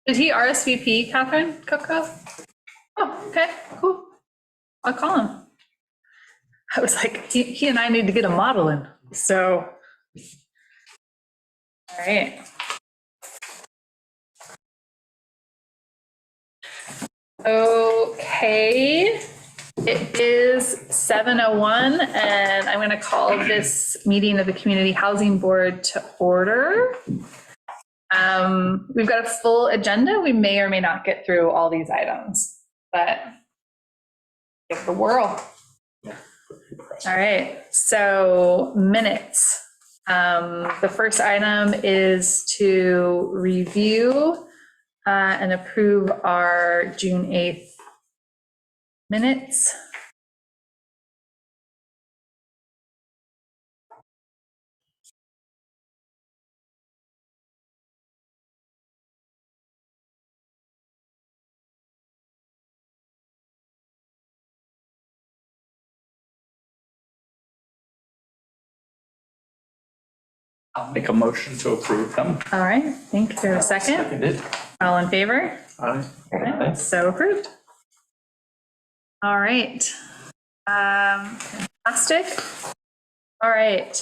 Did he RSVP, Catherine Coco? Oh, okay, cool. I'll call him. I was like, he and I need to get a model in. So, all right. Okay, it is 7:01 and I'm going to call this meeting of the Community Housing Board to order. We've got a full agenda. We may or may not get through all these items, but give it a whirl. All right, so minutes. The first item is to review and approve our June 8th minutes. I'll make a motion to approve them. All right, thank you. For a second. Seconded. All in favor? Aye. Okay, so approved. All right. Fantastic. All right.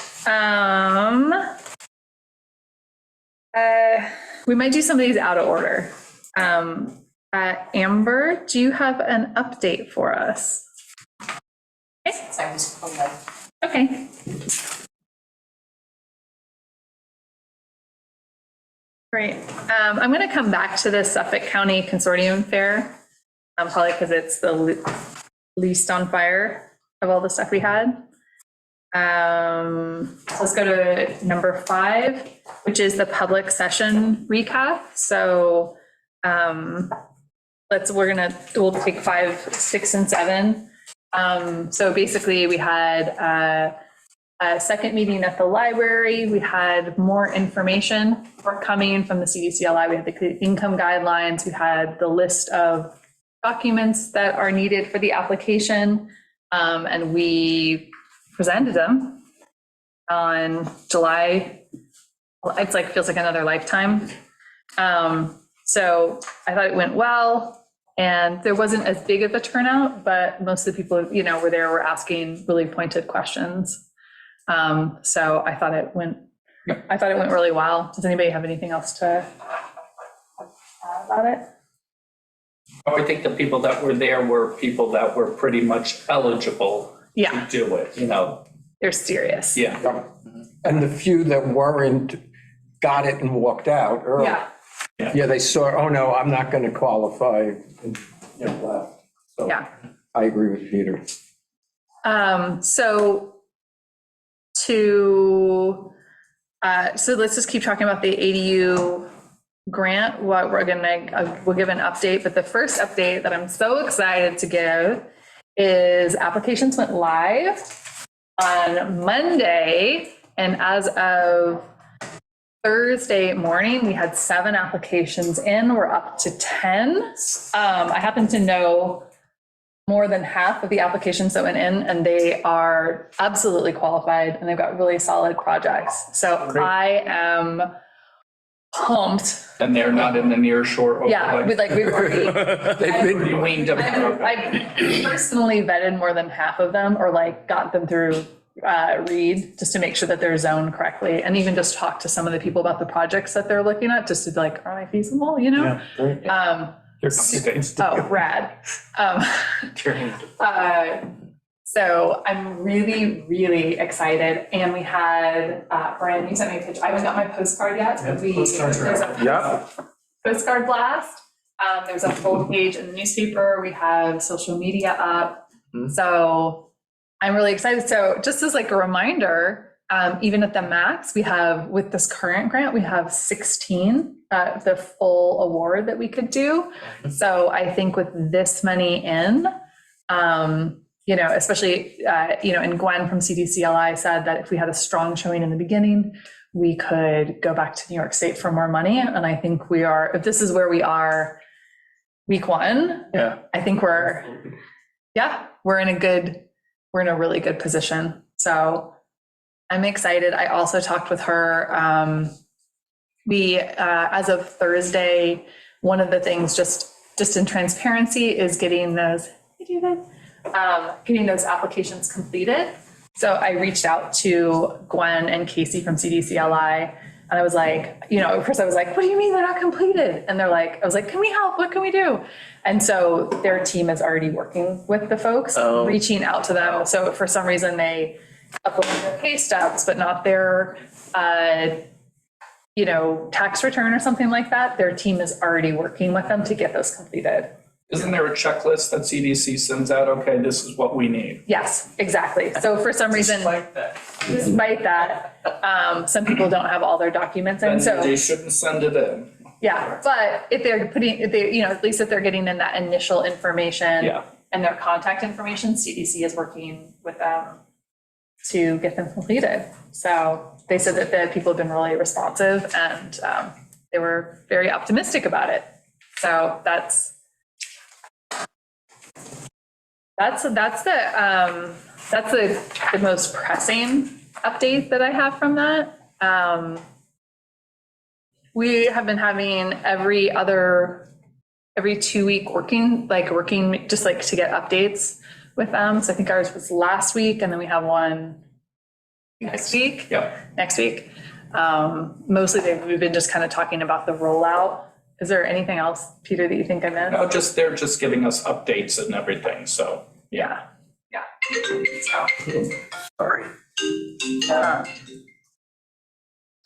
We might do some of these out of order. Amber, do you have an update for us? Okay. Great. I'm going to come back to the Suffolk County Consortium Fair, probably because it's the least on fire of all the stuff we had. Let's go to number 5, which is the public session recap. So we'll take 5, 6, and 7. So basically we had a second meeting at the library. We had more information coming from the CDCLI. We had the income guidelines. We had the list of documents that are needed for the application. And we presented them on July. It's like, feels like another lifetime. So I thought it went well. And there wasn't as big of a turnout, but most of the people, were asking really pointed questions. So I thought it went really well. Does anybody have anything else to add about it? I think the people that were there were people that were pretty much eligible to do it, They're serious. Yeah. And the few that weren't got it and walked out early. Yeah, they saw, oh no, I'm not going to qualify, and left. So Yeah. I agree with Peter. So let's just keep talking about the ADU grant. What we'll give an update, but the first update that I'm so excited to give is applications went live on Monday, and as of Thursday morning, we had 7 applications in. We're up to 10. I happen to know more than half of the applications that went in, and they are absolutely qualified, and they've got really solid projects. So great. I am pumped. And they're not in the near shore overlay. Yeah, we've already. They've been weaned up. I personally vetted more than half of them, or got them through Reed just to make sure that they're zoned correctly, and even just talk to some of the people about the projects that they're looking at, just to be like, are they feasible? Yeah, great. Oh, rad. So I'm really, really excited. And we had, Brian, you sent me a picture. I haven't got my postcard yet. But there's a postcard blast. There's a full page in the newspaper. We have social media up. Mm-hmm. So I'm really excited. So just as a reminder, even at the max, we have, with this current grant, we have 16 the full award that we could do. So I think with this money in, especially, and Gwen from CDCLI said that if we had a strong showing in the beginning, we could go back to New York State for more money. And I think if this is where we are week 1, I think we're in a really good position. So I'm excited. I also talked with her. We, as of Thursday, one of the things just in transparency is getting those, getting those applications completed. So I reached out to Gwen and Casey from CDCLI, and I was like, at first I was like, what do you mean they're not completed? And they're like, I was like, can we help? What can we do? And so their team is already working with the folks, reaching out to them. So for some reason they uploaded their pay stubs, but not their, tax return or something like that. Their team is already working with them to get those completed. Isn't there a checklist that CDC sends out? Okay, this is what we need. Yes, exactly. So for some reason, despite that, some people don't have all their documents in. Then So they shouldn't send it in. yeah, but if they're at least if they're getting in that initial information Yeah. and their contact information, CDC is working with them to get them completed. So they said that the people have been really responsive, and they were very optimistic about it. So that's the most pressing update that I have from that. We have been having every 2-week working just like to get updates with them. So I think ours was last week, and then we have one next week. Yeah. Next week. Mostly we've been just kind of talking about the rollout. Is there anything else, Peter, that you think I missed? No, they're just giving us updates and everything, so. Yeah. Sorry.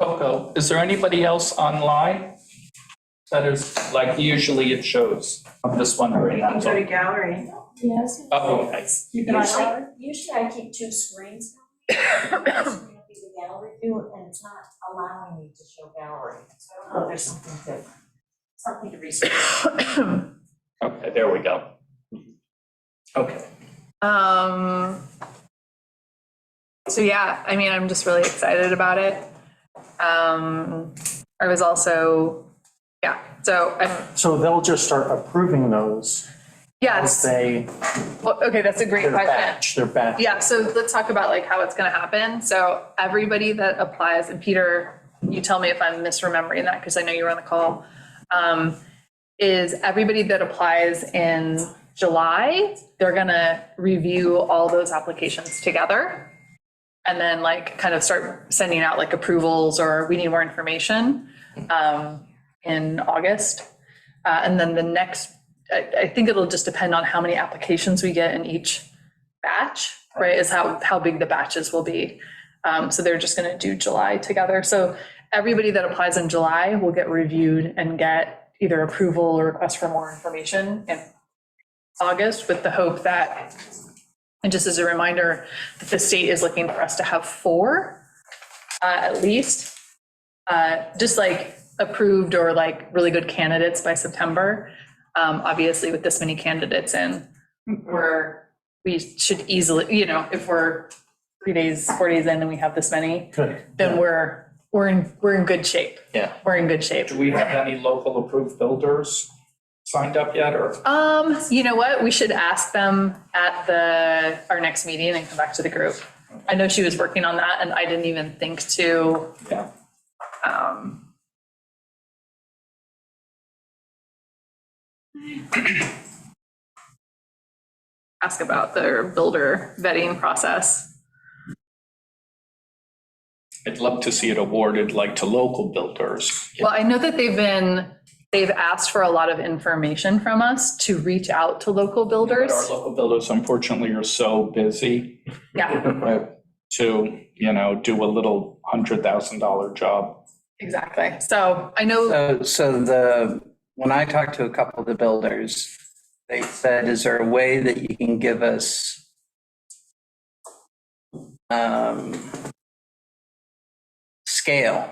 Coco, is there anybody else online that is, like usually it shows? I'm just wondering. That's all. Gallery. Yes. Oh, okay. Usually I keep 2 screens. One screen will be the gallery view, and it's not allowing me to show gallery. So I don't know if there's something to research. Okay, there we go. Okay. So yeah, I mean, I'm just really excited about it. I was also, So they'll just start approving those as they, okay, that's a great question. their batch. Yeah, so let's talk about like how it's gonna happen. So everybody that applies, and Peter, you tell me if I'm misremembering that, because I know you were on the call, is everybody that applies in July, they're gonna review all those applications together and then like kind of start sending out like approvals or we need more information in August. And then the next, I think it'll just depend on how many applications we get in each batch, right, is how big the batches will be. So they're just gonna do July together. So everybody that applies in July will get reviewed and get either approval or request for more information in August, with the hope that, and just as a reminder, that the state is looking for us to have 4 at least, just like approved or like really good candidates by September. Obviously with this many candidates in, we should easily, if we're 4 days in and we have this many, Good. then we're in good shape. Yeah. We're in good shape. Do we have any local approved builders signed up yet, or? You know what? We should ask them at our next meeting and come back to the group. I know she was working on that, and I didn't even think to, Yeah. ask about their builder vetting process. I'd love to see it awarded like to local builders. Well, I know that they've asked for a lot of information from us to reach out to local builders. Our local builders unfortunately are so busy Yeah, to, do a little $100,000 job. exactly. So I know, When I talked to a couple of the builders, they said, is there a way that you can give us scale,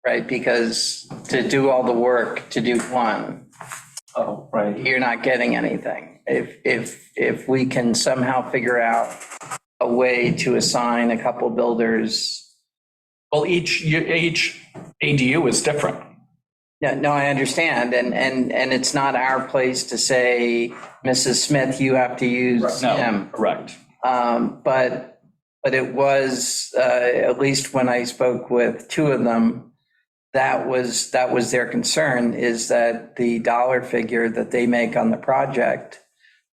right? Because to do all the work, to do one, Oh, right. you're not getting anything. If we can somehow figure out a way to assign a couple builders. Well, each ADU is different. No, I understand. And it's not our place to say, Mrs. Smith, you have to use No, him. correct. But it was, at least when I spoke with 2 of them, that was their concern, is that the dollar figure that they make on the project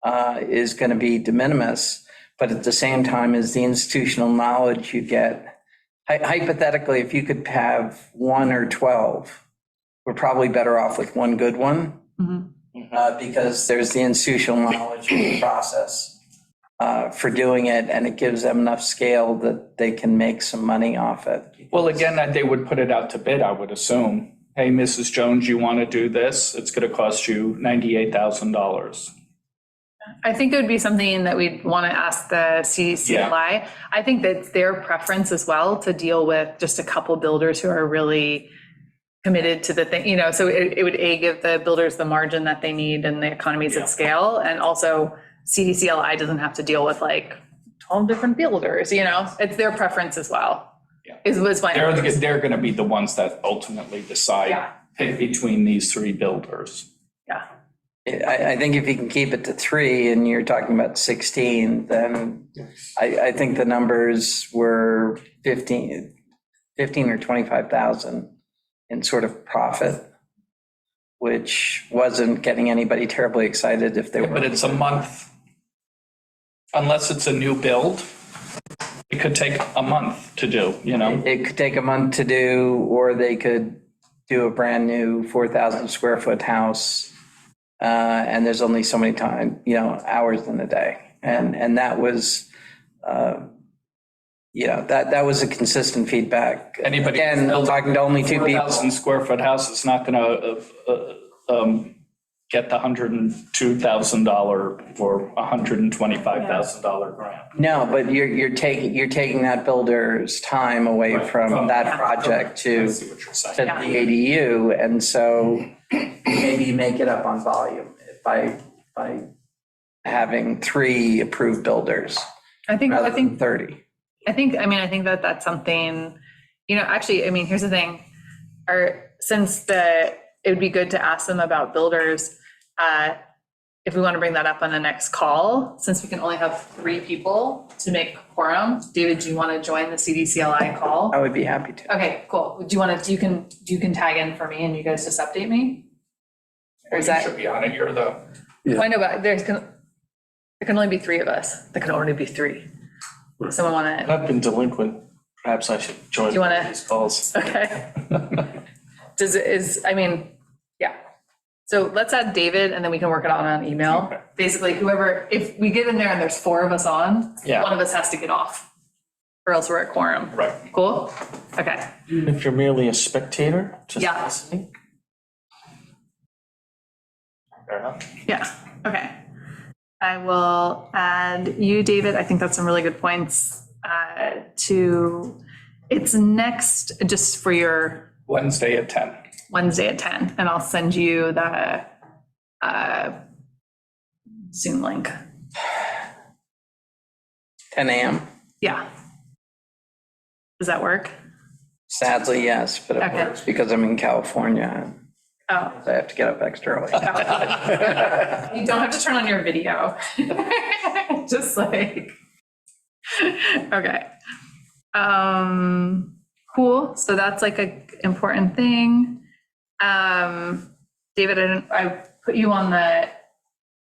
is going to be de minimis, but at the same time is the institutional knowledge you get. Hypothetically, if you could have 1 or 12, we're probably better off with one good one, because there's the institutional knowledge of the process for doing it, and it gives them enough scale that they can make some money off it. Well, again, they would put it out to bid, I would assume. Hey, Mrs. Jones, you want to do this? It's going to cost you $98,000. I think it would be something that we'd want to ask the CDCLI. I think that's their preference as well, to deal with just a couple builders who are really committed to the thing, you know, so it would give the builders the margin that they need and the economies of scale. And also CDCLI doesn't have to deal with like 12 different builders, you know, it's their preference as well. Was my They're going to be the ones that ultimately decide between these 3 builders. I think if you can keep it to 3 and you're talking about 16, then I think the numbers were 15 or 25,000 in sort of profit, which wasn't getting anybody terribly excited if they were. But it's a month. Unless it's a new build, it could take a month to do, you know? It could take a month to do, or they could do a brand new 4,000 square foot house. And there's only so many hours in a day. And that was, that was a consistent feedback. Anybody Again, talking to only 2 people. 4,000 square foot house is not going to get the $102,000 or $125,000 grant. No, but you're taking that builder's time away from that project to I see what you're saying. the ADU, and so maybe you make it up on volume by having 3 approved builders I think 30. I think that that's something, you know, actually, I mean, here's the thing. It would be good to ask them about builders, if we want to bring that up on the next call, since we can only have 3 people to make quorum. David, do you want to join the CDCLI call? I would be happy to. Okay, cool. Do you want to, you can tag in for me and you guys just update me? Or is You that? should be on it, you're the. I know, but there can only be 3 of us. There can only be 3. Someone want to? I've been delinquent. Perhaps I should join Do you wanna- these calls. Okay. Yeah. So let's add David and then we can work it on an email. Okay. Basically, if we get in there and there's 4 of us on, Yeah. one of us has to get off or else we're at quorum. Right. Cool? Okay. Even if you're merely a spectator, just Yeah. listening. Fair enough. Yeah. Okay. I will add you, David. I think that's some really good points it's next, just for your Wednesday at 10. Wednesday at 10, and I'll send you the Zoom link. 10 a.m. Yeah. Does that work? Sadly, yes, but it Okay. works because I'm in California. Oh. So I have to get up extra early. You don't have to turn on your video. Just like, okay. Cool. So that's like a important thing. David, I put you on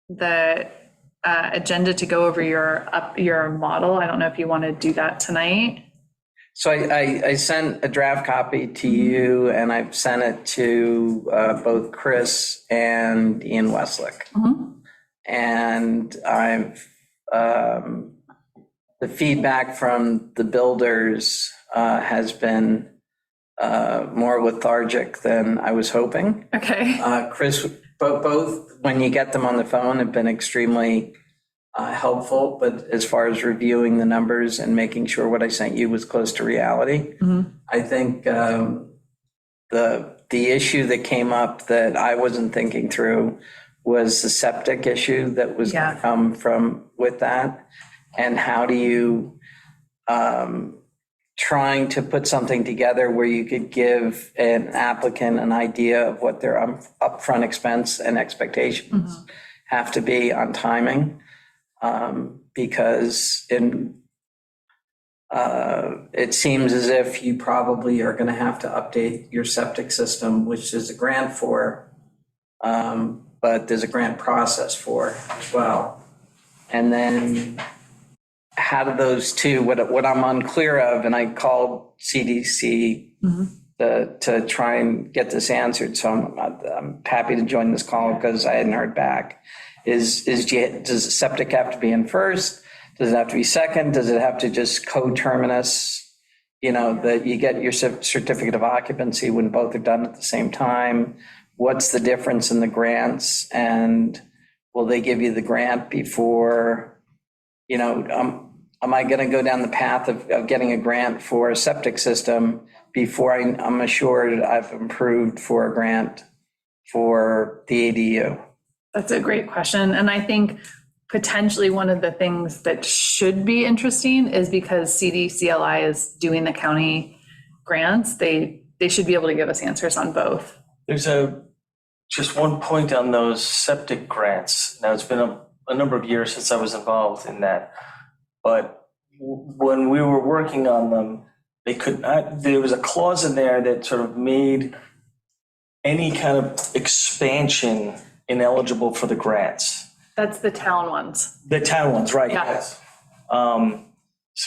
the agenda to go over your model. I don't know if you want to do that tonight. So I sent a draft copy to you, and I've sent it to both Chris and Ian Westlick. And I've the feedback from the builders has been more lethargic than I was hoping. Okay. Chris, both when you get them on the phone have been extremely helpful, but as far as reviewing the numbers and making sure what I sent you was close to reality, I think the issue that came up that I wasn't thinking through was the septic issue that was going to come from with that, and how do you trying to put something together where you could give an applicant an idea of what their upfront expense and expectations have to be on timing. Because it seems as if you probably are going to have to update your septic system, which is a grant for, but there's a grant process for as well. And then how do those two, what I'm unclear of, and I called CDC to try and get this answered, so I'm happy to join this call because I hadn't heard back, does the septic have to be in first? Does it have to be second? Does it have to just co-terminus? You know, that you get your certificate of occupancy when both are done at the same time? What's the difference in the grants? And will they give you the grant before, you know, am I going to go down the path of getting a grant for a septic system before I'm assured I've improved for a grant for the ADU? That's a great question. And I think potentially one of the things that should be interesting is because CDCLI is doing the county grants, they should be able to give us answers on both. There's just one point on those septic grants. Now, it's been a number of years since I was involved in that, but when we were working on them, they could not, there was a clause in there that sort of made any kind of expansion ineligible for the grants. That's the town ones. The town ones, right? Yeah. Yes.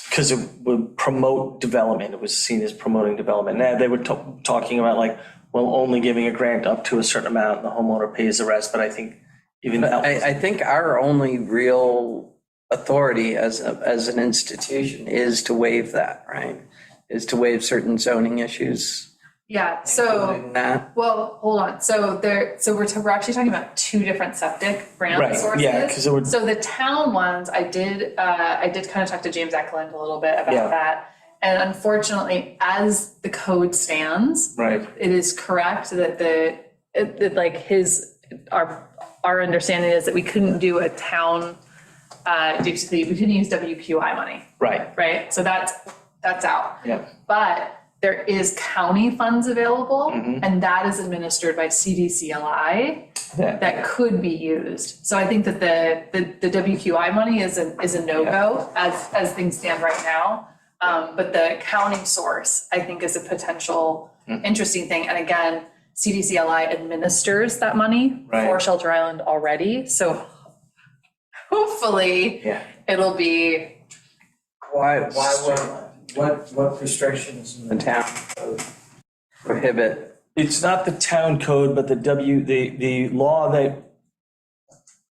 Because it would promote development. It was seen as promoting development. Now they were talking about like, well, only giving a grant up to a certain amount and the homeowner pays the rest. But I think even that. I think our only real authority as an institution is to waive that, right? Is to waive certain zoning issues. Yeah, so, Including that. well, hold on. So we're actually talking about two different septic grant Right, sources. yeah, 'cause it would- So the town ones, I did kind of talk to James Eklund a little bit about Yeah. that. And unfortunately, as the code stands, Right. it is correct that our understanding is that we couldn't do a town, we couldn't use WQI money, Right. right? So that's out. Yeah. But there is county funds available, Mm-hmm. and that is administered by CDCLI that could be used. So I think that the WQI money is a no-go as things stand right now. But the county source, I think, is a potential interesting thing. And again, CDCLI administers that money for Right. Shelter Island already. So hopefully it'll be. What restrictions in the town code prohibit? It's not the town code, but the law that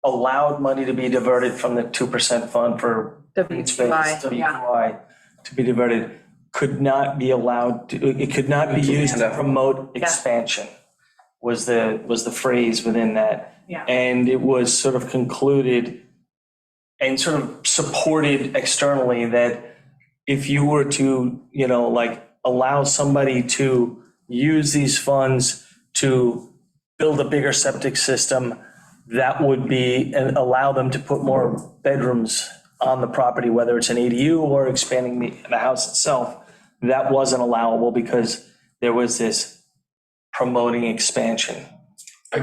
allowed money to be diverted from the 2% fund for green space, WQI, to be diverted, could not be allowed to, it could not be used to promote expansion, was the phrase within that. Yeah. And it was sort of concluded and sort of supported externally that if you were to, allow somebody to use these funds to build a bigger septic system, that would be, and allow them to put more bedrooms on the property, whether it's an ADU or expanding the house itself, that wasn't allowable because there was this promoting expansion.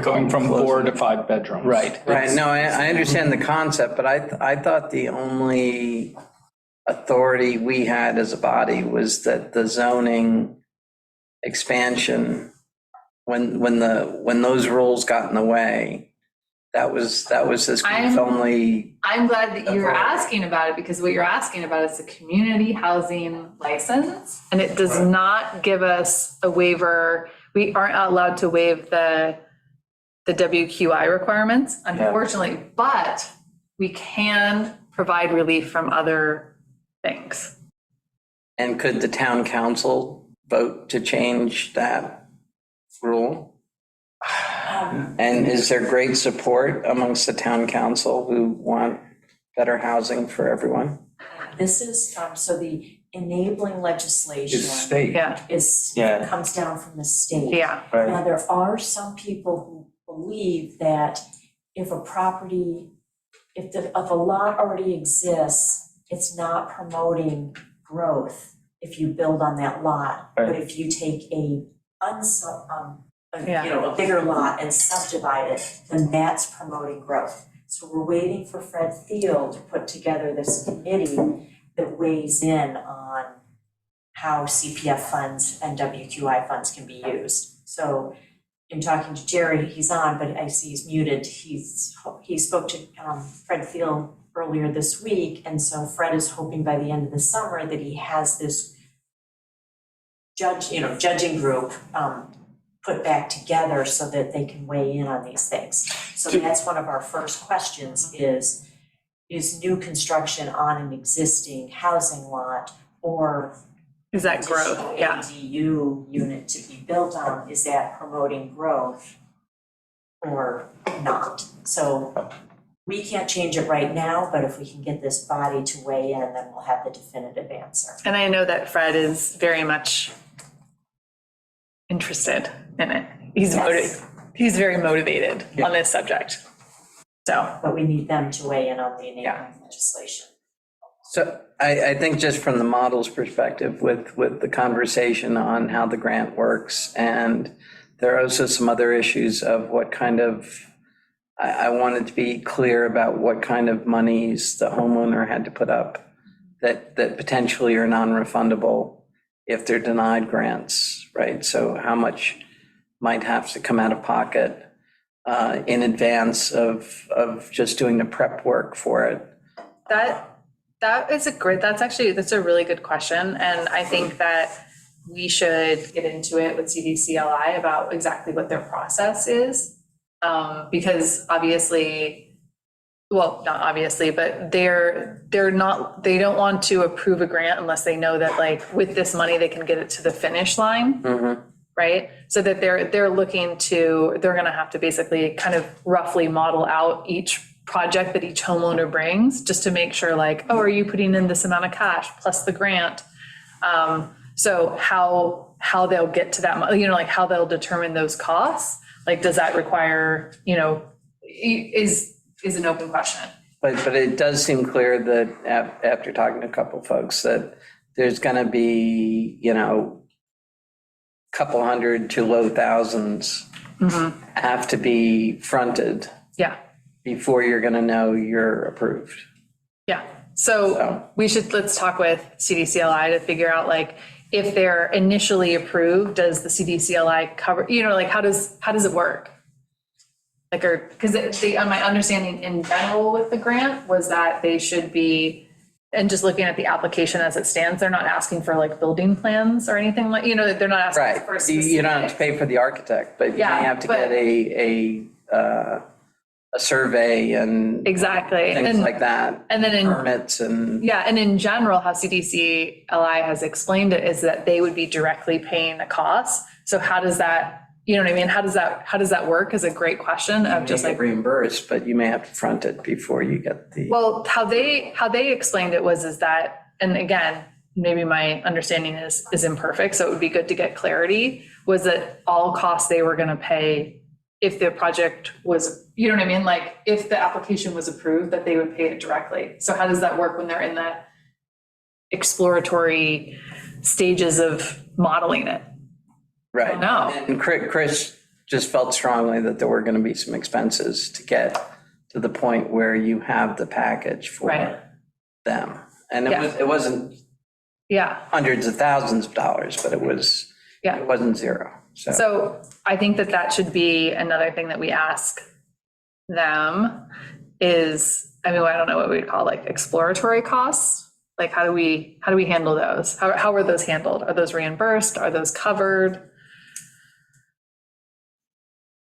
Going from 4 to 5 bedrooms. Right. Right, no, I understand the concept, but I thought the only authority we had as a body was that the zoning expansion, when those rules got in the way, that was this group only. I'm glad that you're authority. asking about it, because what you're asking about is the community housing license, and it does not give us a waiver. We aren't allowed to waive the WQI requirements, unfortunately, but we can provide relief from other things. And could the town council vote to change that rule? And is there great support amongst the town council who want better housing for everyone? This is so the enabling legislation Is state. Yeah, comes down from the state. yeah. Right. Now, there are some people who believe that if a property, if a lot already exists, it's not promoting growth if you build on that lot. Right. But if you take a bigger lot and subdivide it, then that's promoting growth. So we're waiting for Fred Thiel to put together this committee that weighs in on how CPF funds and WQI funds can be used. So in talking to Jerry, he's on, but I see he's muted. He spoke to Fred Thiel earlier this week, and so Fred is hoping by the end of the summer that he has this judging group put back together so that they can weigh in on these things. So that's one of our first questions is new construction on an existing housing lot or Is that growth? additional Yeah. ADU unit to be built on, is that promoting growth or not? So we can't change it right now, but if we can get this body to weigh in, then we'll have the definitive answer. And I know that Fred is very much interested in it. He's very motivated on this subject. So, But we need them to weigh in on the enabling legislation. So I think just from the model's perspective with the conversation on how the grant works, and there are also some other issues of what kind of, I wanted to be clear about what kind of monies the homeowner had to put up that potentially are non-refundable if they're denied grants, right? So how much might have to come out of pocket in advance of just doing the prep work for it. that's a really good question. And I think that we should get into it with CDCLI about exactly what their process is. Because obviously, well, not obviously, but they don't want to approve a grant unless they know that like with this money, they can get it to the finish line. Right? So that they're gonna have to basically kind of roughly model out each project that each homeowner brings, just to make sure like, oh, are you putting in this amount of cash plus the grant? So how they'll get to that, like how they'll determine those costs, like, does that require, is an open question. But it does seem clear that after talking to a couple folks that there's gonna be, couple hundred to low thousands have to be fronted Yeah. before you're gonna know you're approved. Yeah, so let's talk with CDCLI to figure out like, if they're initially approved, does the CDCLI cover, like how does it work? Like, because my understanding in general with the grant was that they should be, and just looking at the application as it stands, they're not asking for like building plans or anything like, they're not asking for a Right, specific. you don't have to pay for the architect, but you may Yeah, have to but- get a survey and Exactly. things like that, And then permits and. yeah, and in general, how CDCLI has explained it is that they would be directly paying the costs. So how does that, How does that work is a great question of just Get like, reimbursed, but you may have to front it before you get the. well, how they explained it is that, and again, maybe my understanding is imperfect, so it would be good to get clarity, was that all costs they were going to pay if the project was, like if the application was approved, that they would pay it directly. So how does that work when they're in the exploratory stages of modeling it? Right. No. And Chris just felt strongly that there were going to be some expenses to get to the point where you have the package for Right. them. And Yeah. it wasn't Yeah. hundreds of thousands of dollars, but it Yeah. wasn't zero. So I think that should be another thing that we ask them is, I don't know what we'd call like exploratory costs. Like, how do we handle those? How are those handled? Are those reimbursed? Are those covered?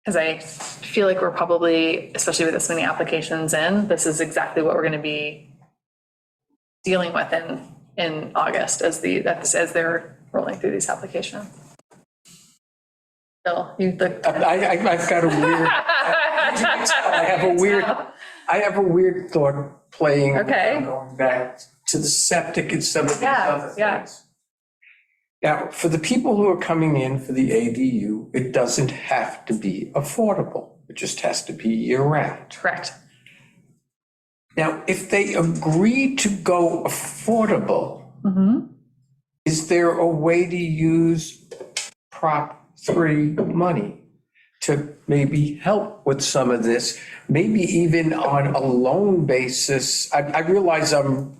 Because I feel like we're probably, especially with this many applications in, this is exactly what we're going to be dealing with in August as they're rolling through these applications. Bill, you look. I've got a weird, I have a weird thought playing. Okay. Going back to the septic and some of these other Yeah. things. Now, for the people who are coming in for the ADU, it doesn't have to be affordable. It just has to be year-round. Correct. Now, if they agree to go affordable, is there a way to use Prop 3 money to maybe help with some of this? Maybe even on a loan basis. I realize I'm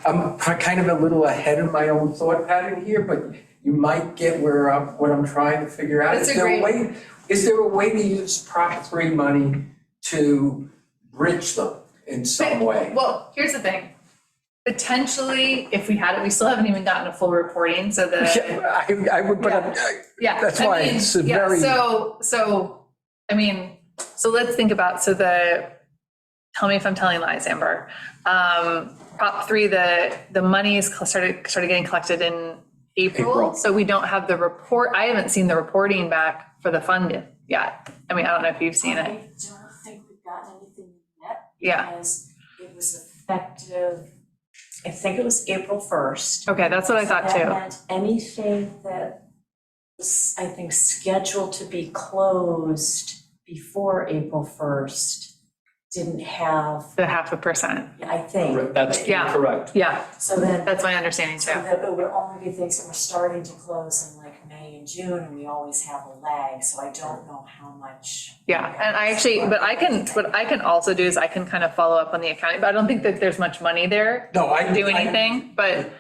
I'm kind of a little ahead of my own thought pattern here, but you might get what I'm trying to figure out. That's Is there a great. way, is there a way to use Prop 3 money to bridge them in some way? Well, here's the thing. Potentially, if we had it, we still haven't even gotten a full reporting, so the. Yeah, I would, but Yeah. that's I why mean, it's a yeah, very. So let's think about, tell me if I'm telling lies, Amber. Prop 3, the monies started getting collected in April, so we don't have the report. I haven't seen the reporting back for the fund yet. I mean, I don't know if you've seen it. I don't think we've gotten anything yet. Yeah. Because it was effective, I think it was April 1st. Okay, that's what I thought That too. meant anything that was, I think, scheduled to be closed before April 1st didn't have, The 0.5%. I think. That's Yeah. correct. Yeah, So then, that's my understanding so too. that it would only be things that were starting to close in like May and June, and we always have a lag, so I don't know how much. Yeah, and what I can also do is I can kind of follow up on the accounting, but I don't think that there's much money there No, I to do anything, but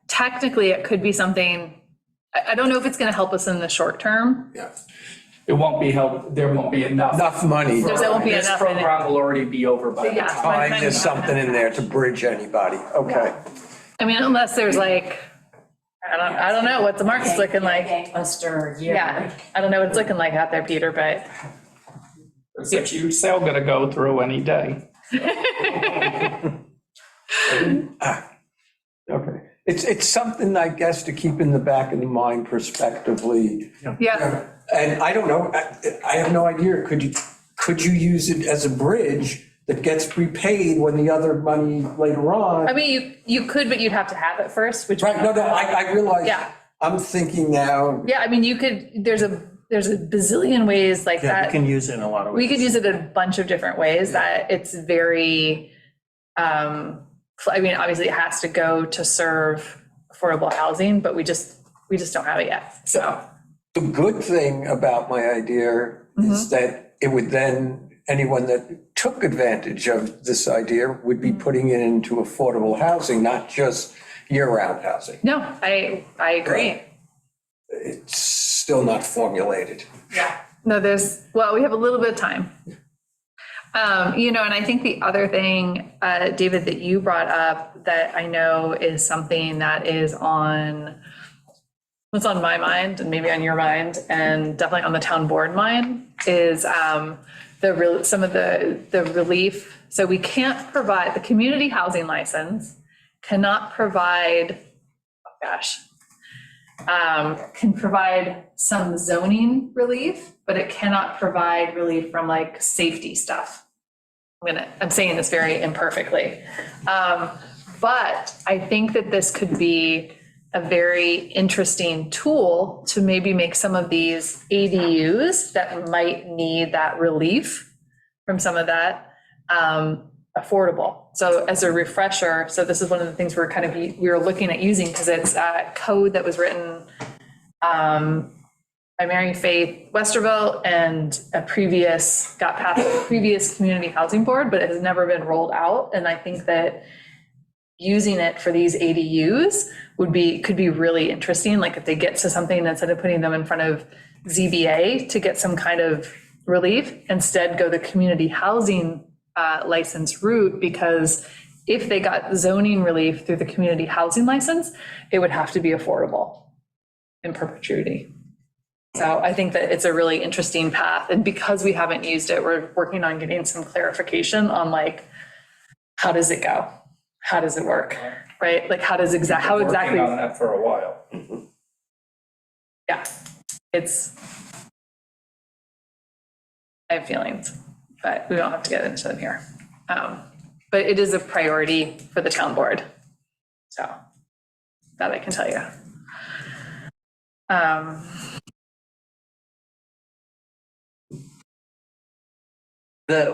technically it could be something, I don't know if it's gonna help us in the short term. Yeah. It won't be held, there won't be enough. Enough money. There won't be This enough in it. program will already be over by the Yeah. time. Fine, there's something in there to bridge anybody. Okay. I mean, unless there's like, I don't know what the market's looking like. Gangbuster year. Yeah, I don't know what it's looking like out there, Peter, but There's a huge sale gonna go through any day. Okay. It's something, I guess, to keep in the back of the mind prospectively. yeah, And I don't know, I have no idea. Could you use it as a bridge that gets repaid when the other money later on? I mean, you could, but you'd have to have it first, which. Right, no, I realize. Yeah. I'm thinking now, Yeah, I mean, you could, there's a bazillion ways like Yeah, that. you can use it in a lot of ways. We could use it a bunch of different ways that it's very, I mean, obviously it has to go to serve affordable housing, but we just don't have it yet, so. the good thing about my idea is that it would then, anyone that took advantage of this idea would be putting it into affordable housing, not just year-round housing. No, I agree. It's still not formulated. Yeah. No, we have a little bit of time. And I think the other thing, David, that you brought up that I know is something that is what's on my mind and maybe on your mind and definitely on the town board mind is some of the relief. So we can't provide, the community housing license cannot provide, can provide some zoning relief, but it cannot provide relief from like safety stuff. I'm saying this very imperfectly. But I think that this could be a very interesting tool to maybe make some of these ADUs that might need that relief from some of that affordable. So as a refresher, so this is one of the things we were looking at using because it's a code that was written by Mary Faith Westervelt and got past the previous community housing board, but it has never been rolled out. And I think that using it for these ADUs could be really interesting. Like if they get to something, instead of putting them in front of ZBA to get some kind of relief, instead go the community housing license route, because if they got zoning relief through the community housing license, it would have to be affordable in perpetuity. So I think that it's a really interesting path. And because we haven't used it, we're working on getting some clarification on like, how does it go? How does it work? Right? Like how exactly? Working on that for a while. Yeah, I have feelings, but we don't have to get into them here. But it is a priority for the town board. So that I can tell you.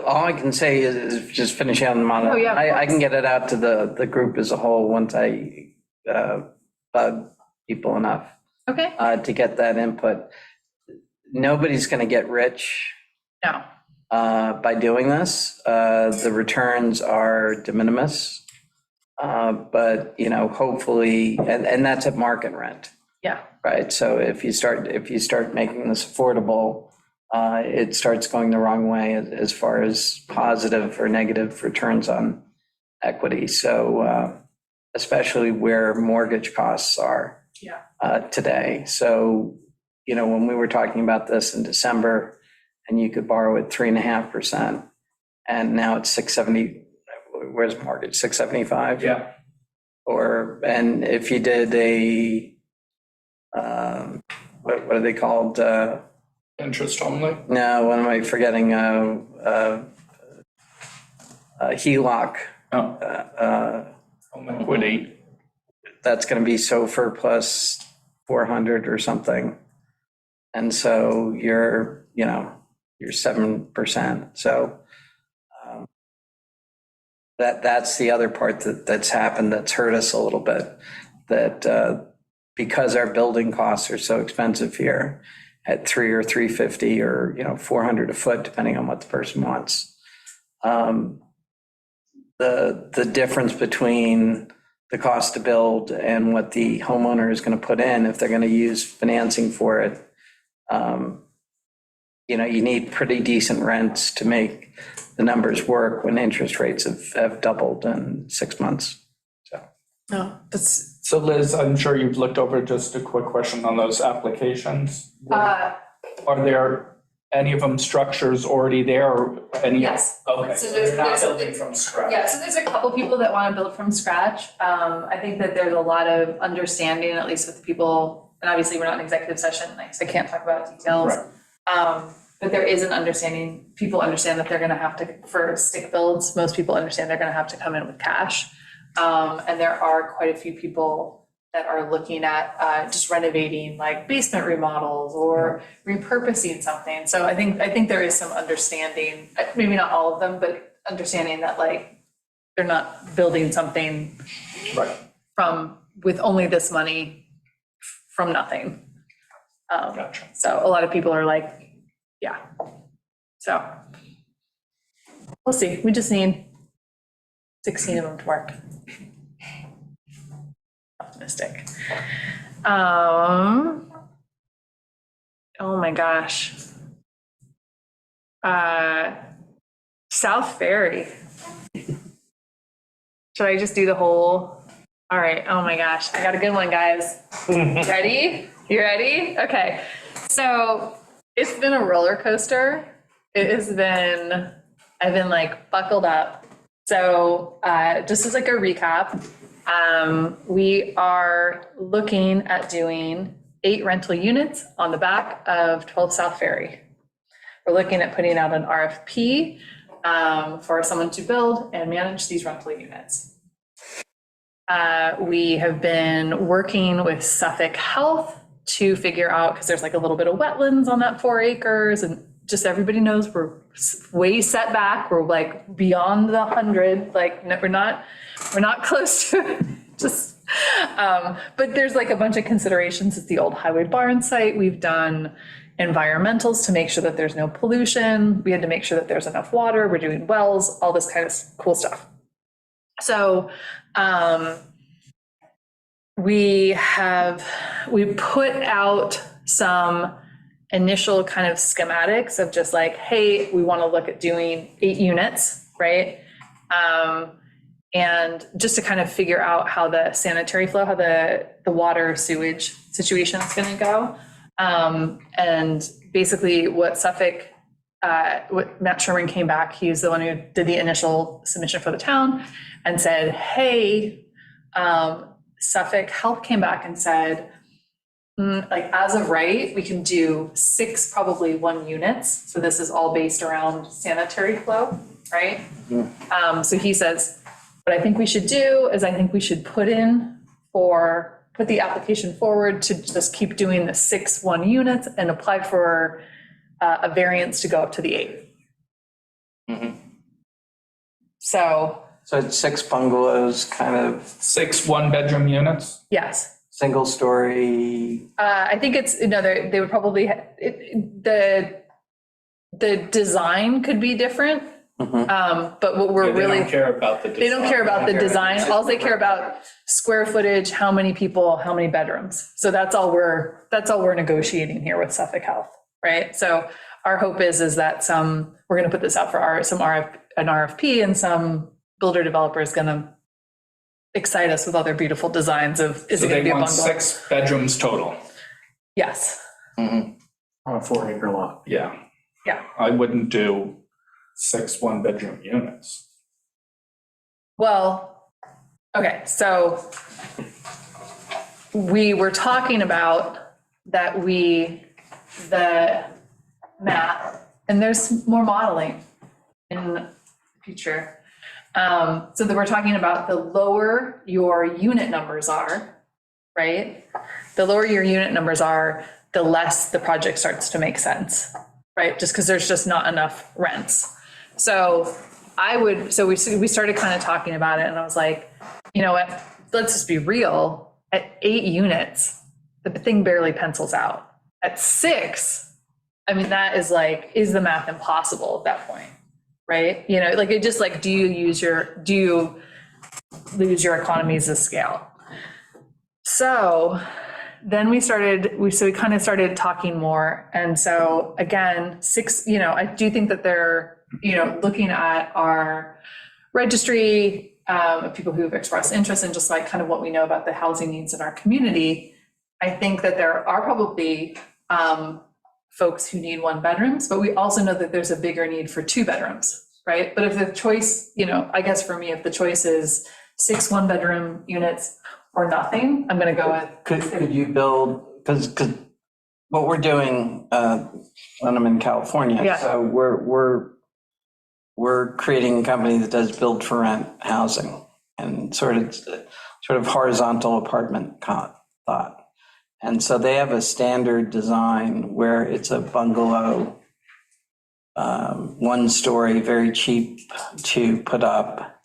All I can say is just finishing on the model. Oh, yeah, of I can get it out to the group as a whole once I bug people enough Okay, to get that input. Nobody's going to get rich no, by doing this. The returns are de minimis. But, you know, hopefully, and that's at market rent, Yeah. right? So if you start making this affordable, it starts going the wrong way as far as positive or negative returns on equity. So especially where mortgage costs are today. So, you know, when we were talking about this in December, and you could borrow at 3.5%, and now it's 670. Where's mortgage? 675? Yeah. And if you did a, what are they called? Interest only? No, what am I forgetting? HELOC. Home equity. That's going to be SOFR plus 400 or something. And so you're 7%. So that's the other part that's happened that's hurt us a little bit, that because our building costs are so expensive here at $300 or $350 or, you know, $400 a foot, depending on what the person wants. The difference between the cost to build and what the homeowner is going to put in, if they're going to use financing for it, you know, you need pretty decent rents to make the numbers work when interest rates have doubled in 6 months. So. No, that's, So Liz, I'm sure you've looked over, just a quick question on those applications. Are there any of them structures already there or any? yes. Okay, So so there's- they're not there's- building from scratch? Yeah, so there's a couple people that want to build from scratch. I think that there's a lot of understanding, at least with the people, and obviously we're not in executive session, like, so I can't talk about details. Right. But there is an understanding, people understand that they're gonna have to, for stick builds, most people understand they're gonna have to come in with cash. And there are quite a few people that are looking at just renovating, like basement remodels or repurposing something. So I think there is some understanding, maybe not all of them, but understanding that, like, they're not building something Right. with only this money from nothing. Gotcha. So a lot of people are like, yeah. So we'll see. We just need 16 of them to work. Optimistic. Oh my gosh. South Ferry. Should I just do the whole? All right. Oh my gosh. I got a good one, guys. Ready? You ready? Okay. So it's been a roller coaster. I've been like buckled up. So just as like a recap, we are looking at doing 8 rental units on the back of 12 South Ferry. We're looking at putting out an RFP for someone to build and manage these rental units. We have been working with Suffolk Health to figure out, because there's like a little bit of wetlands on that 4 acres, and just everybody knows we're way set back. We're like beyond the 100, like we're not close to it. Just, but there's like a bunch of considerations. It's the old highway barn site. We've done environmentals to make sure that there's no pollution. We had to make sure that there's enough water. We're doing wells, all this kind of cool stuff. So we put out some initial kind of schematics of just like, hey, we want to look at doing 8 units, right? And just to kind of figure out how the sanitary flow, how the water sewage situation is going to go. And basically what Matt Sherman came back, he's the one who did the initial submission for the town and said, hey, Suffolk Health came back and said, like as of right, we can do 6 probably 1 units. So this is all based around sanitary flow, right? So he says, what I think we should do is I think we should put the application forward to just keep doing the 6 1 units and apply for a variance to go up to the 8. So it's 6 bungalows, kind of 6 one-bedroom units? yes. single story. I think it's, they would probably, the design could be different, But what we're They really. don't care about the design. They don't care about the design. All they care about square footage, how many people, how many bedrooms. So that's all we're negotiating here with Suffolk Health, right? So our hope is that we're going to put this out for an RFP, and some builder developer is going to excite us with all their beautiful designs of, is So it going to they be a want bungalow? 6 bedrooms total. Yes. On a 4-acre lot. Yeah. Yeah. I wouldn't do 6 one-bedroom units. Well, okay, so we were talking about that the math, and there's more modeling in the future. So that we're talking about the lower your unit numbers are, right? The lower your unit numbers are, the less the project starts to make sense, right? Just because there's just not enough rents. So we started kind of talking about it, and I was like, you know what, let's just be real. At 8 units, the thing barely pencils out. At 6, I mean, that is like, is the math impossible at that point, right? You know, like it just like, do you lose your economies of scale? So then we kind of started talking more. And so again, 6, you know, I do think that they're, you know, looking at our registry of people who have expressed interest in just like kind of what we know about the housing needs in our community. I think that there are probably folks who need 1 bedrooms, but we also know that there's a bigger need for 2 bedrooms, right? But if the choice, you know, I guess for me, if the choice is 6 one-bedroom units or nothing, I'm going to go with. Could you build, because what we're doing when I'm in California, Yeah. so we're creating a company that does build for rent housing and sort of horizontal apartment thought. And so they have a standard design where it's a bungalow, 1-story, very cheap to put up.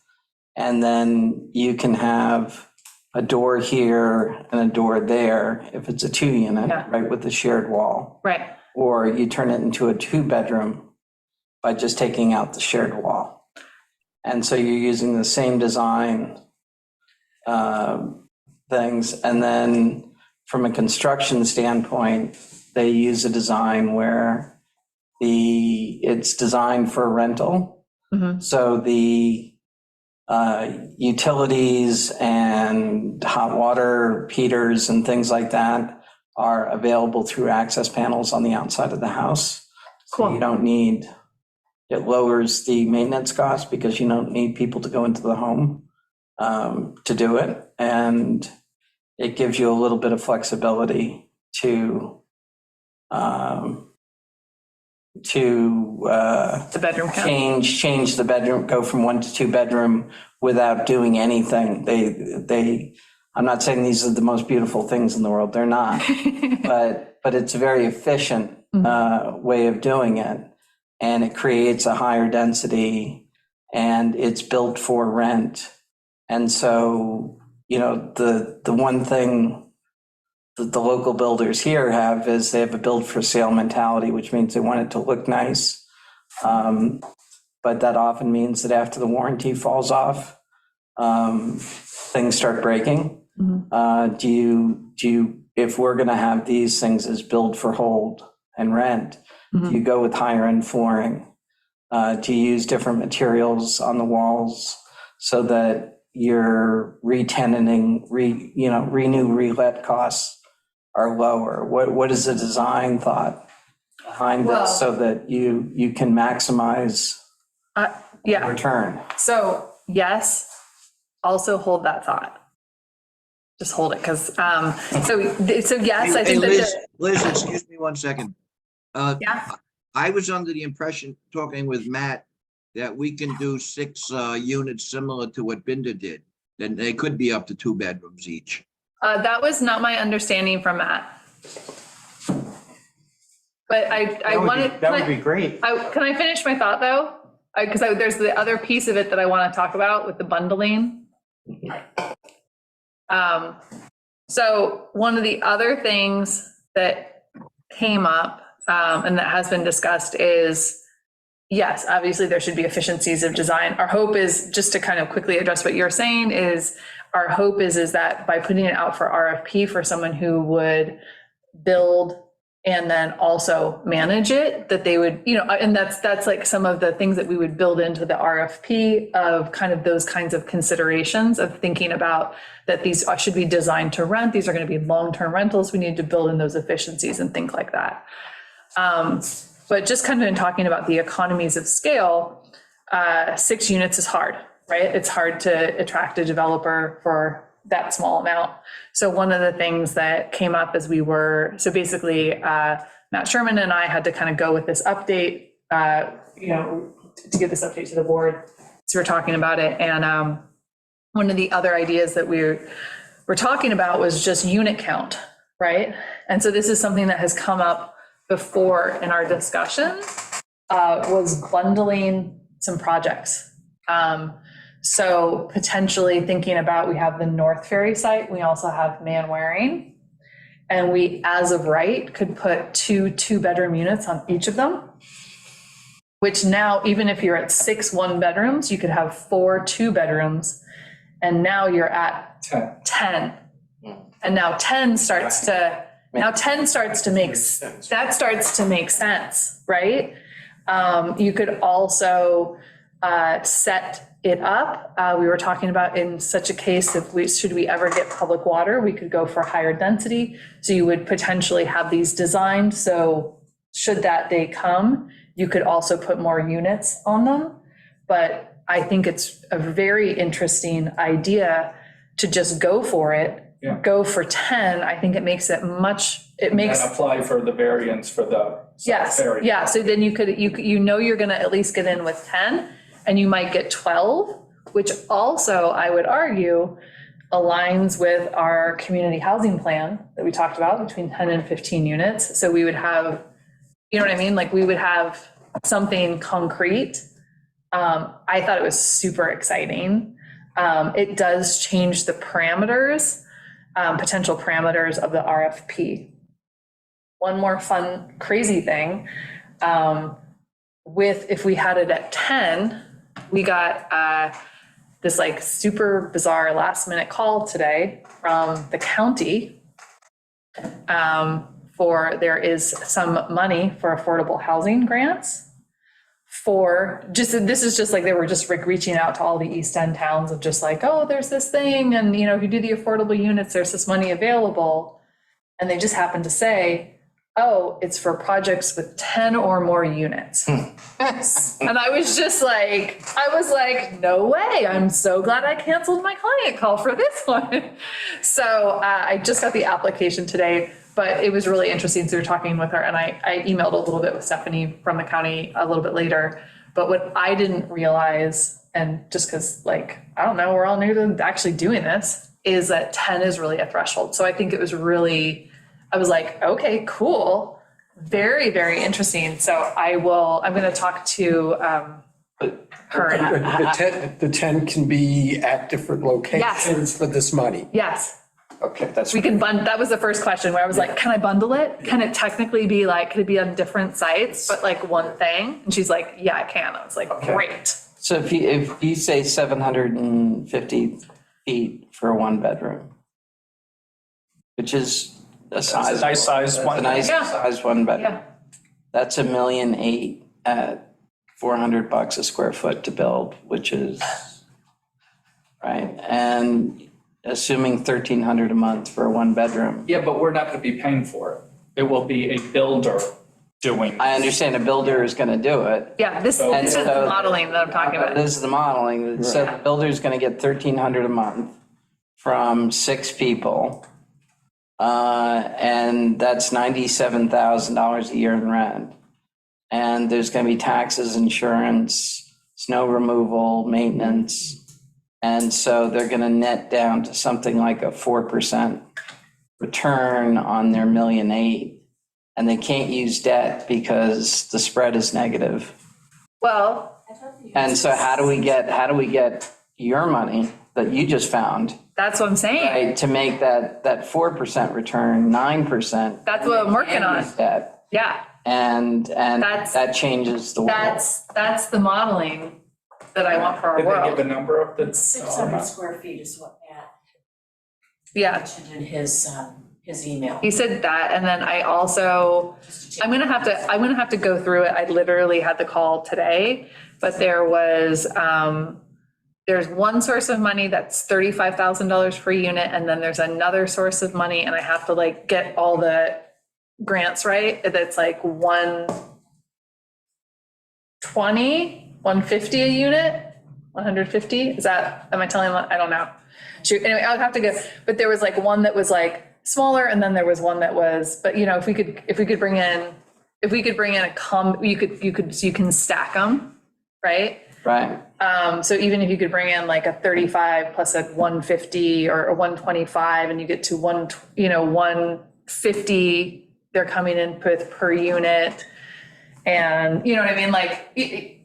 And then you can have a door here and a door there if it's a 2-unit, Yeah. right, with a shared wall. Right. Or you turn it into a 2-bedroom by just taking out the shared wall. And so you're using the same design things. And then from a construction standpoint, they use a design where it's designed for rental. Mhm. So the utilities and hot water heaters and things like that are available through access panels on the outside of the house. So Cool. you don't need, it lowers the maintenance cost because you don't need people to go into the home to do it. And it gives you a little bit of flexibility to The bedroom count. change the bedroom, go from 1 to 2 bedroom without doing anything. I'm not saying these are the most beautiful things in the world, they're not, but it's a very efficient way of doing it. And it creates a higher density and it's built for rent. And so, you know, the one thing that the local builders here have is they have a build for sale mentality, which means they want it to look nice. But that often means that after the warranty falls off, things start breaking. If we're going to have these things as build for hold and rent, do you go with higher end flooring? Do you use different materials on the walls so that your re-tenanting, renew, relet costs are lower? What is the design thought behind this so that you can maximize Yeah. return? So yes, also hold that thought. Just hold it, because so yes, I Hey, think Liz, that Liz, excuse me 1 second. yeah. I was under the impression, talking with Matt, that we can do 6 units similar to what Binder did. Then they could be up to 2 bedrooms each. That was not my understanding from Matt. But I wanted. That would be great. Can I finish my thought though? Because there's the other piece of it that I want to talk about with the bundling. So one of the other things that came up and that has been discussed is yes, obviously there should be efficiencies of design. Our hope is, just to kind of quickly address what you're saying, is our hope is that by putting it out for RFP for someone who would build and then also manage it, that they would, and that's like some of the things that we would build into the RFP of kind of those kinds of considerations of thinking about that these should be designed to rent. These are going to be long-term rentals. We need to build in those efficiencies and think like that. But just kind of in talking about the economies of scale, 6 units is hard, right? It's hard to attract a developer for that small amount. So one of the things that came up as so basically Matt Sherman and I had to kind of go with this update, to give this update to the board. So we're talking about it. And one of the other ideas that we were talking about was just unit count, right? And so this is something that has come up before in our discussion, was bundling some projects. So potentially thinking about, we have the North Ferry site, we also have Manwaring, and we, as of right, could put 2 2-bedroom units on each of them, which now, even if you're at 6 1-bedrooms, you could have 4 2-bedrooms, and now you're at 10. And now 10 starts to make sense, right? You could also set it up. We were talking about, in such a case, should we ever get public water, we could go for higher density. So you would potentially have these designed, so should that day come, you could also put more units on them. But I think it's a very interesting idea to just go for it. Yeah. Go for 10. I think it makes it And apply for the variance for the. Yes, ferry. yeah, so then you're gonna at least get in with 10, and you might get 12, which also, I would argue, aligns with our community housing plan that we talked about, between 10 and 15 units. So we would have, you know what I mean? Like, we would have something concrete. I thought it was super exciting. It does change the parameters, potential parameters of the RFP. One more fun, crazy thing, if we had it at 10, we got this like super bizarre last minute call today from the county there is some money for affordable housing grants this is just like, they were just like reaching out to all the East End towns of just like, oh, there's this thing, and if you do the affordable units, there's this money available. And they just happened to say, oh, it's for projects with 10 or more units. And I was like, no way. I'm so glad I canceled my client call for this one. So I just got the application today, but it was really interesting. So we were talking with her, and I emailed a little bit with Stephanie from the county a little bit later. But what I didn't realize, and just because I don't know, we're all new to actually doing this, is that 10 is really a threshold. So I think it was really, I was like, okay, cool. Very, very interesting. So I'm going to talk to her. The 10 can be at different locations for this money. Yes. Okay, that's. We can that was the first question, where I was like, can I bundle it? Can it technically be could it be on different sites, but one thing? And she's like, yeah, I can. I was like, great. So if you say 750 feet for a 1-bedroom, which is a size. a nice size one. A nice Yeah. size 1-bedroom. Yeah. That's $1.8 million at $400 a square foot to build, which is, right? And assuming $1,300 a month for a 1-bedroom. Yeah, but we're not going to be paying for it. It will be a builder doing. I understand a builder is going to do it. Yeah, this is the modeling that I'm talking about. This is the modeling. So the builder's going to get $1,300 a month from 6 people. And that's $97,000 a year in rent. And there's going to be taxes, insurance, snow removal, maintenance. And so they're going to net down to something like a 4% return on their $1.8 million. And they can't use debt because the spread is negative. Well, And so how do we get your money that you just found, that's what I'm saying. right, to make that 4% return 9%? That's what I'm working on. Debt. Yeah. and That's- that changes the world. That's the modeling that I want for our Did they give a world. number of the? 600 square feet is what Matt Yeah, mentioned in his email. he said that, and then I also, I'm gonna have to go through it. I literally had the call today, but there's one source of money that's $35,000 per unit, and then there's another source of money, and I have to like get all the grants right. That's like 120, 150 a unit, 150. Is that, am I telling them? I don't know. Shoot, anyway, I would have to go, but there was like one that was like smaller, and then there was one that was, but you know, if we could bring in you can stack them, right? Right. So even if you could bring in like a 35 plus a 150 or a 125, and you get to 150, they're coming in with per unit. And you know what I mean? Like you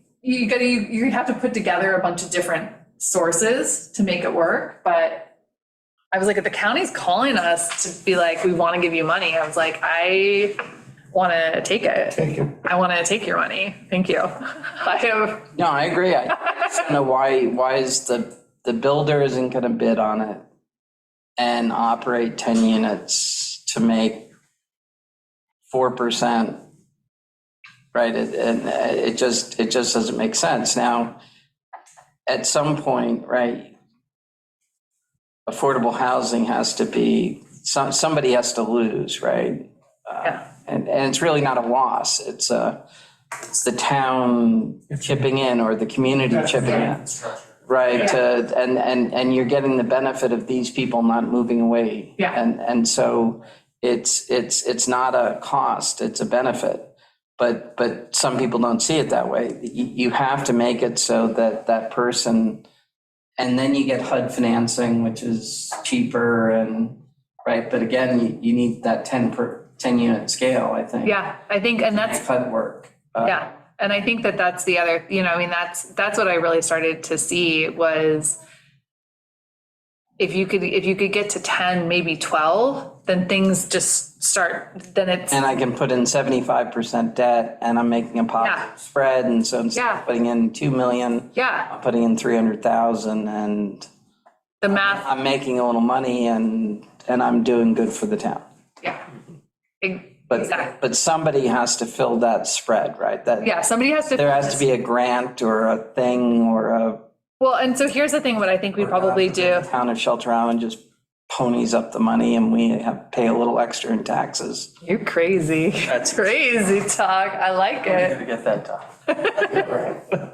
have to put together a bunch of different sources to make it work. But I was like, if the county's calling us to be like, we want to give you money, I was like, I want to take it. Take it. I want to take your money. Thank you. I have, No, I agree. I don't know why is the builder isn't going to bid on it and operate 10 units to make 4%, right? It just doesn't make sense. Now, at some point, right, affordable housing has to be, somebody has to lose, right? Yeah. And it's really not a loss. It's the town chipping in or the community chipping in, right? And you're getting the benefit of these people not moving away. Yeah. And so it's not a cost, it's a benefit. But some people don't see it that way. You have to make it so that person, and then you get HUD financing, which is cheaper and, right? But again, you need that 10 unit scale, I think. yeah, I think, and to that's, make HUD work. yeah. And I think that's the other, I mean, that's what I really started to see was if you could get to 10, maybe 12, then things just start, then it's, And I can put in 75% debt and I'm making a Yeah. positive spread. And so instead Yeah. of putting in 2 million, yeah, I'm putting in 300,000 and the math, I'm making a little money and I'm doing good for the town. yeah. Exactly. But somebody has to fill that spread, right? That Yeah, somebody has to. there has to be a grant or a thing or a Well, and so here's the thing, what I think we'd probably do. town of Shelter Island just ponies up the money and we have to pay a little extra in taxes. You're crazy. That's- crazy talk. I like We're it. gonna get that done.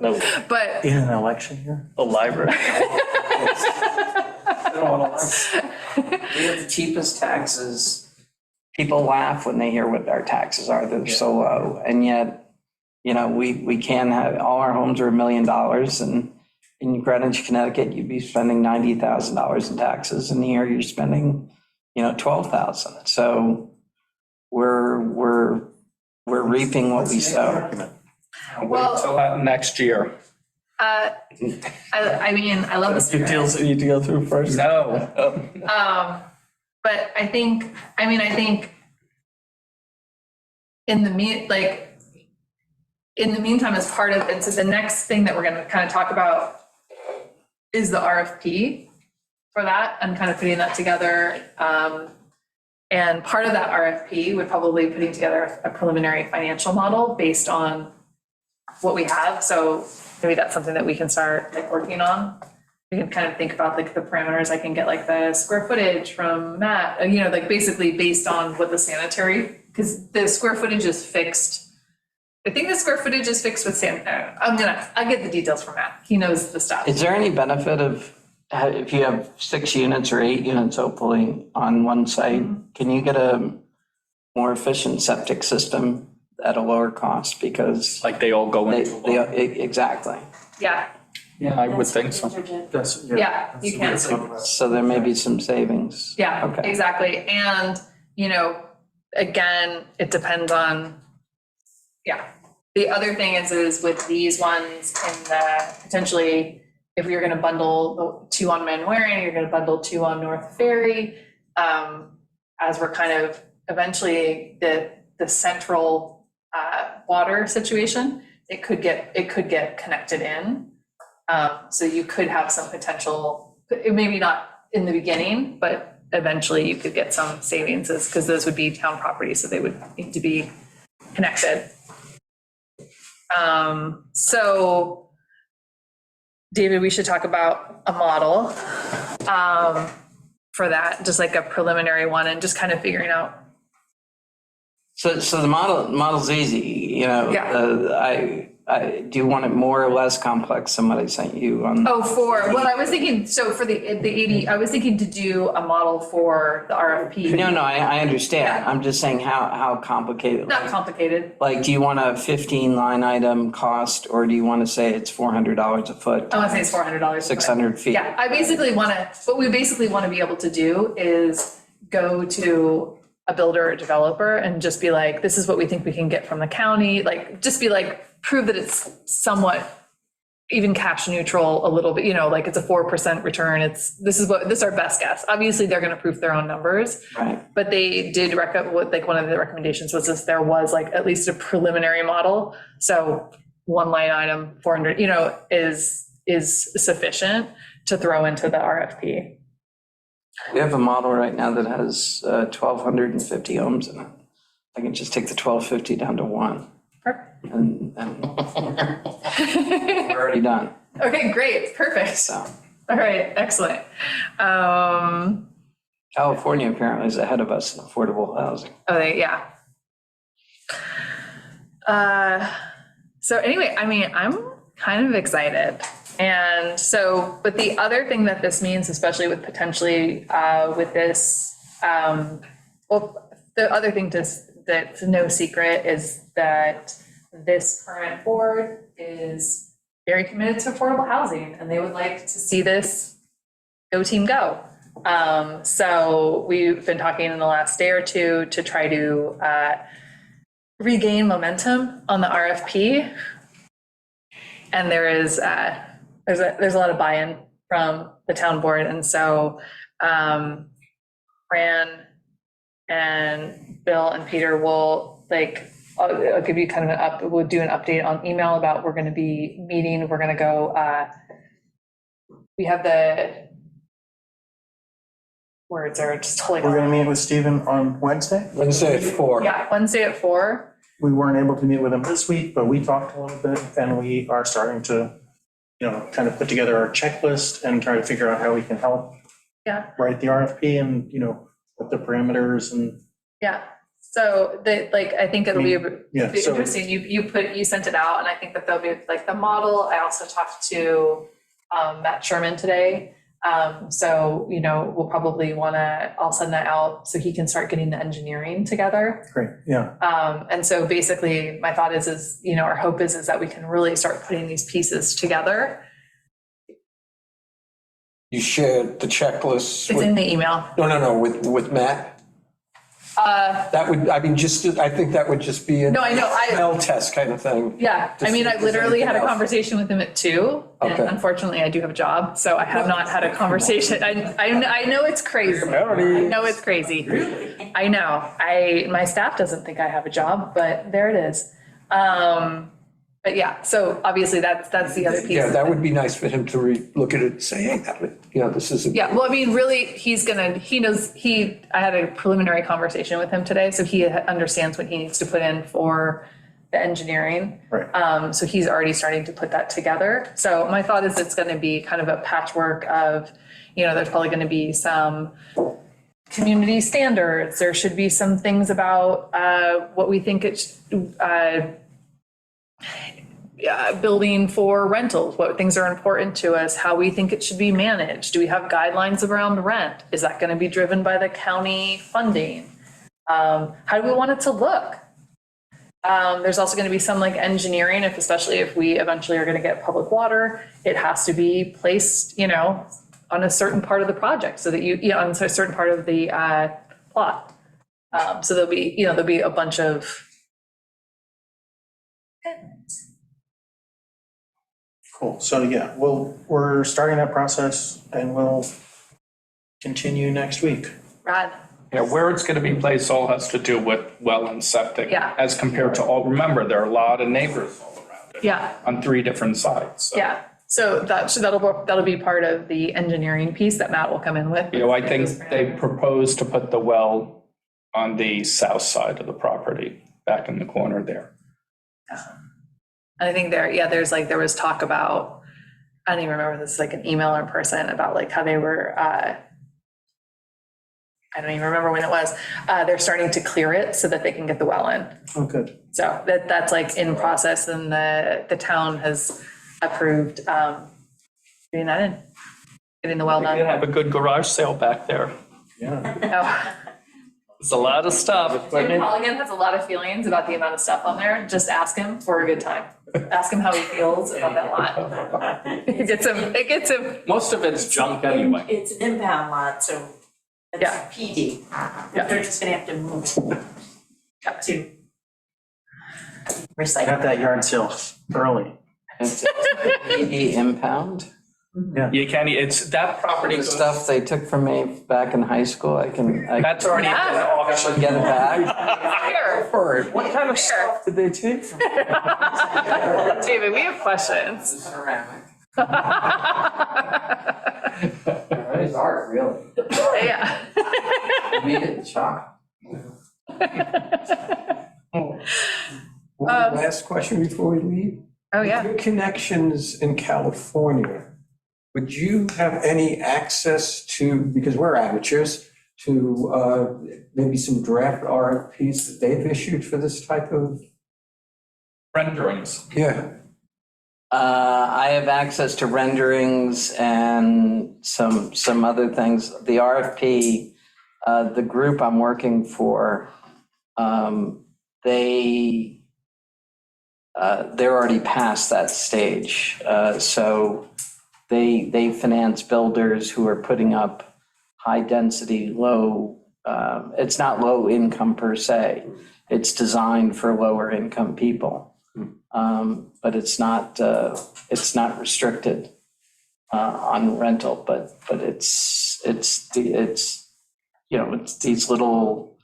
No, But In an election year? the library. We have the cheapest taxes. People laugh when they hear what our taxes are. They're so low. And yet, we can have, all our homes are $1 million. And in Greenwich, Connecticut, you'd be spending $90,000 in taxes. And here you're spending, $12,000. So we're reaping what we sow. Well- Wait till next year. I mean, I love this. Few deals that you need to go through first. No. But I think in the meantime, as part of it, so the next thing that we're gonna kind of talk about is the RFP for that and kind of putting that together. And part of that RFP would probably be putting together a preliminary financial model based on what we have. So maybe that's something that we can start working on. We can kind of think about the parameters. I can get the square footage from Matt, basically based on what the sanitary, because the square footage is fixed. I think the square footage is fixed with I'll get the details from Matt. He knows the stuff. Is there any benefit of, if you have 6 units or 8 units hopefully on one site, can you get a more efficient septic system at a lower cost? Because Like they all go into one. exactly. Yeah, Yeah, I would think so. That's, yeah, you can. So there may be some savings. Yeah, Okay. exactly. And, again, it depends on, The other thing is with these ones in the, potentially, if you're gonna bundle the 2 on Manwaring, you're gonna bundle 2 on North Ferry. As we're kind of, eventually, the central water situation, it could get connected in. So you could have some potential, maybe not in the beginning, but eventually you could get some savings because those would be town property, so they would need to be connected. So David, we should talk about a model for that, just like a preliminary one, and just kind of figuring out. So the model's easy, you know. Yeah. Do you want it more or less complex than what I sent you on? Oh, well, I was thinking, so for the 80, I was thinking to do a model for the RFP. No, I understand. Yeah. I'm just saying how complicated. Not complicated. Like, do you want a 15 line item cost, or do you want to say it's $400 a foot, I want to say it's $400. 600 feet? Yeah, what we basically want to be able to do is go to a builder or developer and just be like, this is what we think we can get from the county, like, just be like, prove that it's somewhat even cash neutral a little bit, you know, like it's a 4% return. This is our best guess. Obviously, they're going to proof their own numbers. Right. But they did like one of the recommendations was this, there was like at least a preliminary model. So one line item, 400, you know, is sufficient to throw into the RFP. We have a model right now that has 1,250 homes in it. I can just take the 1,250 down to 1. Perfect. And we're already done, Okay, great, perfect. so. All right, excellent. California apparently is ahead of us in affordable housing. Yeah. So anyway, I mean, I'm kind of excited. And so, but the other thing that this means, especially with potentially with this, well, the other thing that's no secret is that this current board is very committed to affordable housing, and they would like to see this go team go. So we've been talking in the last day or two to try to regain momentum on the RFP. And there's a lot of buy-in from the town board. And so Fran and Bill and Peter will I'll give you kind of we'll do an update on email about we're going to be meeting. We're going to go, we have the words are just totally. We're gonna meet with Stephen on Wednesday. Wednesday at 4. Yeah, Wednesday at 4. We weren't able to meet with him this week, but we talked a little bit, and we are starting to, kind of put together our checklist and try to figure out how we can help Yeah. write the RFP and, what the parameters and. Yeah. So I think it'll be Yeah, so interesting. You sent it out, and I think that there'll be like the model. I also talked to Matt Sherman today. So, we'll probably I'll send that out so he can start getting the engineering together. great, yeah. And so basically my thought is, our hope is that we can really start putting these pieces together. You shared the checklist It's in with, the email. no, with Matt? That would, I think that would just be a No, I know. smell test kind of thing. Yeah, To I mean, see I if there's literally had a anything else. conversation with him at 2, and Okay. unfortunately I do have a job, so I have not had a conversation. I know it's crazy. I know it's crazy. I know. My staff doesn't think I have a job, but there it is. But yeah, so obviously that's the other piece. Yeah, that would be nice for him to look at it and say, hey, that would, this is. Yeah, well, I mean, really, I had a preliminary conversation with him today, so he understands what he needs to put in for the engineering. Right. So he's already starting to put that together. So my thought is it's going to be kind of a patchwork of, there's probably going to be some community standards. There should be some things about what we think building for rentals, what things are important to us, how we think it should be managed. Do we have guidelines around rent? Is that going to be driven by the county funding? How do we want it to look? There's also going to be some engineering, especially if we eventually are going to get public water, it has to be placed, on a certain part of the project so that on a certain part of the plot. So there'll be a bunch of. Cool. So yeah, we're starting that process and we'll continue next week. Rad. Yeah, where it's gonna be placed all has to do with well and septic. Yeah. As compared to all, remember, there are a lot of neighbors all around it. Yeah. On 3 different sides, so. Yeah, so that'll be part of the engineering piece that Matt will come in with. You know, I think they propose to put the well on the south side of the property, back in the corner there. I think there was talk about, I don't even remember if this is like an email or in person, about like how they were, I don't even remember when it was, they're starting to clear it so that they can get the well in. Oh, good. So that's like in process, and the town has approved getting that in, getting the well We done. could have a good garage sale back there. Yeah. Oh. There's a lot of stuff. Jim Colligan has a lot of feelings about the amount of stuff on there. Just ask him for a good time. Ask him how he feels about that lot. It gets him. Most of it's junk anyway. It's an impound lot, so it's Yeah. PD. Yeah. They're just gonna have to move to Got recycle. that yard sale early. It's a impound. You can't, it's, that property The goes, stuff they took from me back in high school, I can that's already been auctioned. get it back. Here. For it. What kind of stuff did they take from? David, we have questions. Ceramic. Yeah. It's art, really. Made it in chalk. One last question before we leave. Oh, yeah. Your connections in California, would you have any access to, because we're amateurs, to maybe some draft RFPs that they've issued for this type of? Renderings. Yeah. I have access to renderings and some other things. The RFP, the group I'm working for, they're already past that stage. So they finance builders who are putting up high density, it's not low income per se. It's designed for lower income people. But it's not restricted on rental, but it's these little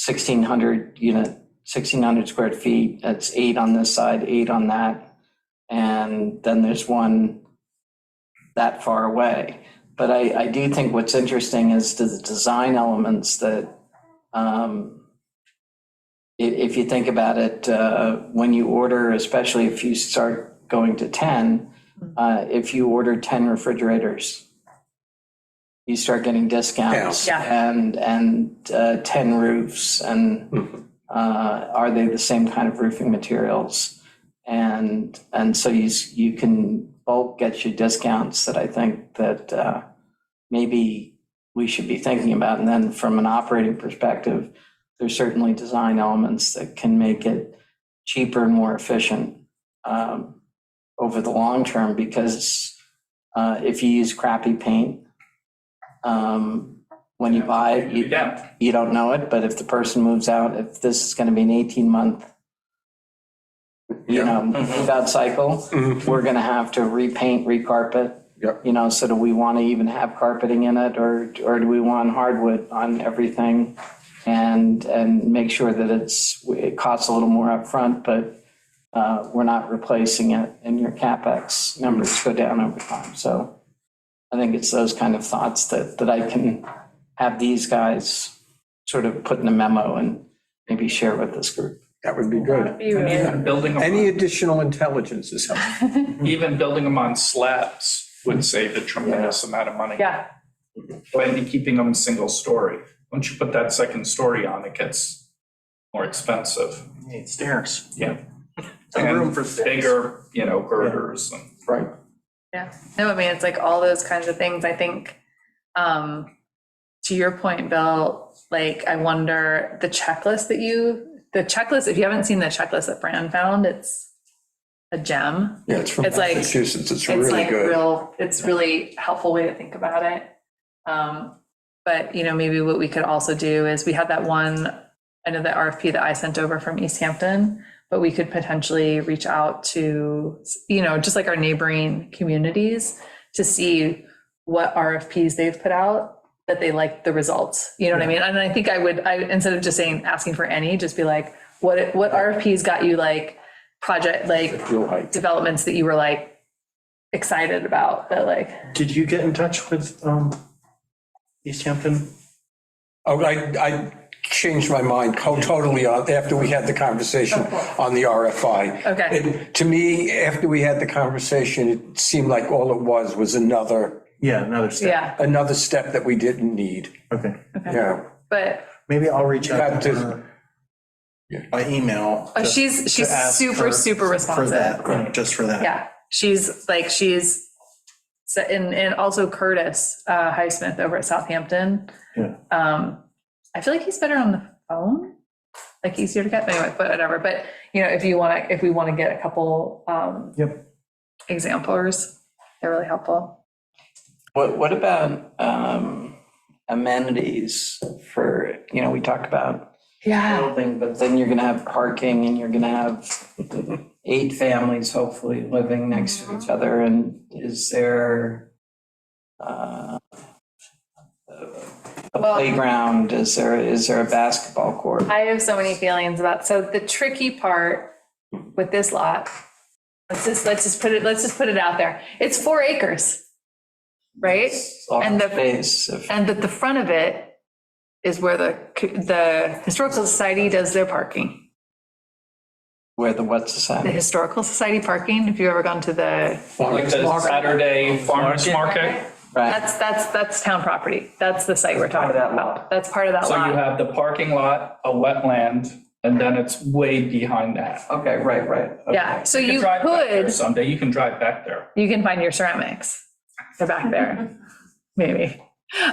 1,600 square feet. It's 8 on this side, 8 on that. And then there's one that far away. But I do think what's interesting is the design elements that, if you think about it, when you order, especially if you start going to 10, if you order 10 refrigerators, you start getting discounts. Yeah. And 10 roofs, and are they the same kind of roofing materials? And so you can bulk get you discounts that I think that maybe we should be thinking about. And then from an operating perspective, there's certainly design elements that can make it cheaper and more efficient over the long term, because if you use crappy paint, when you buy it, you don't know it, but if the person moves out, if this is going to be an 18-month move out cycle, we're going to have to repaint, recarpet. Yep. So do we want to even have carpeting in it, or do we want hardwood on everything? And make sure that it costs a little more upfront, but we're not replacing it, and your CapEx numbers go down over time. So I think it's those kind of thoughts that I can have these guys sort of put in a memo and maybe share with this group. That would be good. Even building them, Any additional intelligence is helpful. even building them on slabs would save a tremendous amount of money. Yeah. And keeping them single story. Once you put that second story on, it gets more expensive. You need stairs. Yeah. And room for And stairs. bigger, girders and. Right. Yeah, no, I mean, it's like all those kinds of things. I think, to your point, Bill, like, I wonder the checklist, if you haven't seen the checklist that Fran found, it's a gem. Yeah, it's from It's like- Massachusetts. It's It's really like good. it's really helpful way to think about it. But, maybe what we could also do is, we had that one, I know the RFP that I sent over from East Hampton, but we could potentially reach out to, just like our neighboring communities to see what RFPs they've put out that they like the results. You know what I mean? And I think instead of just asking for any, just be like, what RFPs got you like project, like developments that you were like excited about that like. Did you get in touch with East Hampton? Oh, I changed my mind totally after we had the conversation on the RFI. Okay. To me, after we had the conversation, it seemed like all it was another Yeah, another step. Yeah. another step that we didn't need. Okay. Yeah. But Maybe I'll reach out Got to to- her by email. she's to ask super for responsive. that, just for that. Yeah, she's and also Curtis Highsmith over at Southampton. Yeah. I feel like he's better on the phone, like easier to get anyway, but whatever. But if we want to get a couple Yep. examples, they're really helpful. What about amenities for, we talked about Yeah. building, but then you're gonna have parking and you're gonna have 8 families hopefully living next to each other. And is there a playground? Is there a basketball court? I have so many feelings about, so the tricky part with this lot, let's just put it out there. It's 4 acres, right? And the Space. And at the front of it is where the Historical Society does their parking. Where the what The society? Historical Society parking, if you've ever gone to the, Like the Saturday farmers market. Right, that's town property. That's the site we're talking about. That's part of that So you lot. have the parking lot, a wetland, and then it's way behind that. okay, right. Okay. Yeah, so you drive back there could, someday, you can drive back there. you can find your ceramics. They're back there, maybe.